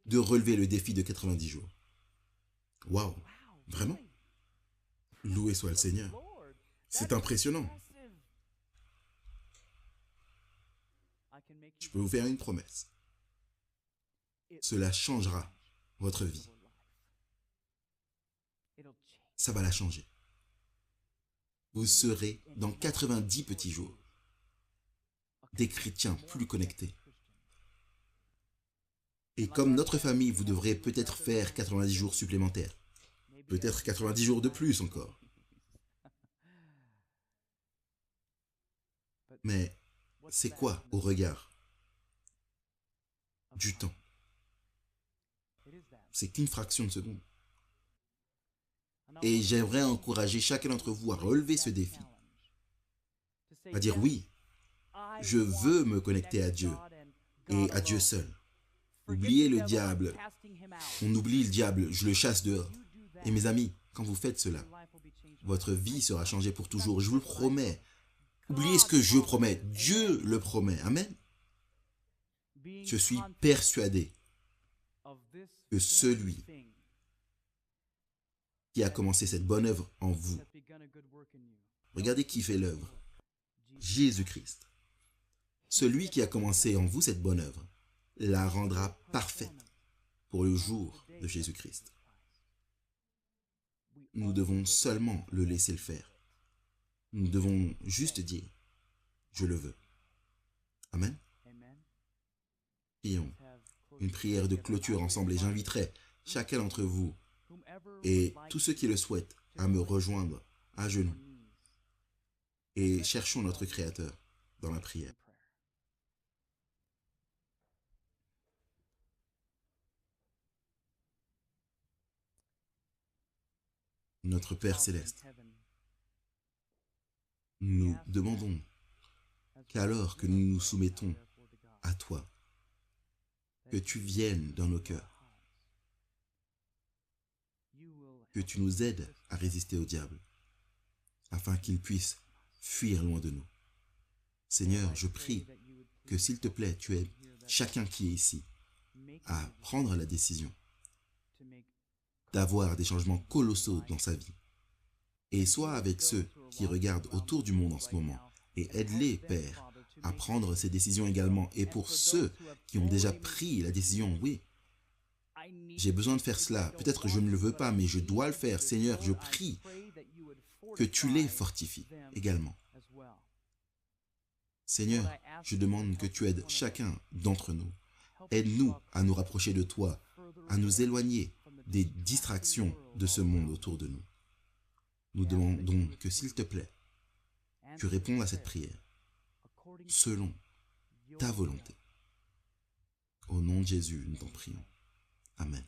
de relever le défi de 90 jours? Waouh, vraiment? Loué soit le Seigneur. C'est impressionnant. Je peux vous faire une promesse. Cela changera votre vie. Ça va la changer. Vous serez, dans 90 petits jours, des chrétiens plus connectés. Et comme notre famille, vous devrez peut-être faire 90 jours supplémentaires. Peut-être 90 jours de plus encore. Mais c'est quoi au regard du temps? C'est qu'une fraction de seconde. Et j'aimerais encourager chacun d'entre vous à relever ce défi. À dire oui, je veux me connecter à Dieu et à Dieu seul. Oubliez le diable. On oublie le diable, je le chasse dehors. Et mes amis, quand vous faites cela, votre vie sera changée pour toujours. Je vous le promets. Oubliez ce que je promets. Dieu le promet. Amen. Je suis persuadé que celui qui a commencé cette bonne œuvre en vous. Regardez qui fait l'œuvre. Jésus-Christ. Celui qui a commencé en vous cette bonne œuvre la rendra parfaite pour le jour de Jésus-Christ. Nous devons seulement le laisser le faire. Nous devons juste dire, je le veux. Amen. Prions une prière de clôture ensemble et j'inviterai chacun d'entre vous et tous ceux qui le souhaitent à me rejoindre à genoux. Et cherchons notre Créateur dans la prière. Notre Père Céleste, nous demandons qu'alors que nous nous soumettons à toi, que tu viennes dans nos cœurs, que tu nous aides à résister au diable, afin qu'il puisse fuir loin de nous. Seigneur, je prie que s'il te plaît, tu aides chacun qui est ici à prendre la décision d'avoir des changements colossaux dans sa vie. Et sois avec ceux qui regardent autour du monde en ce moment et aide-les, Père, à prendre ces décisions également. Et pour ceux qui ont déjà pris la décision, oui, j'ai besoin de faire cela. Peut-être je ne le veux pas, mais je dois le faire. Seigneur, je prie que tu les fortifies également. Seigneur, je demande que tu aides chacun d'entre nous. Aide-nous à nous rapprocher de toi, à nous éloigner des distractions de ce monde autour de nous. Nous demandons que, s'il te plaît, tu répondes à cette prière selon ta volonté. Au nom de Jésus, nous t'en prions. Amen.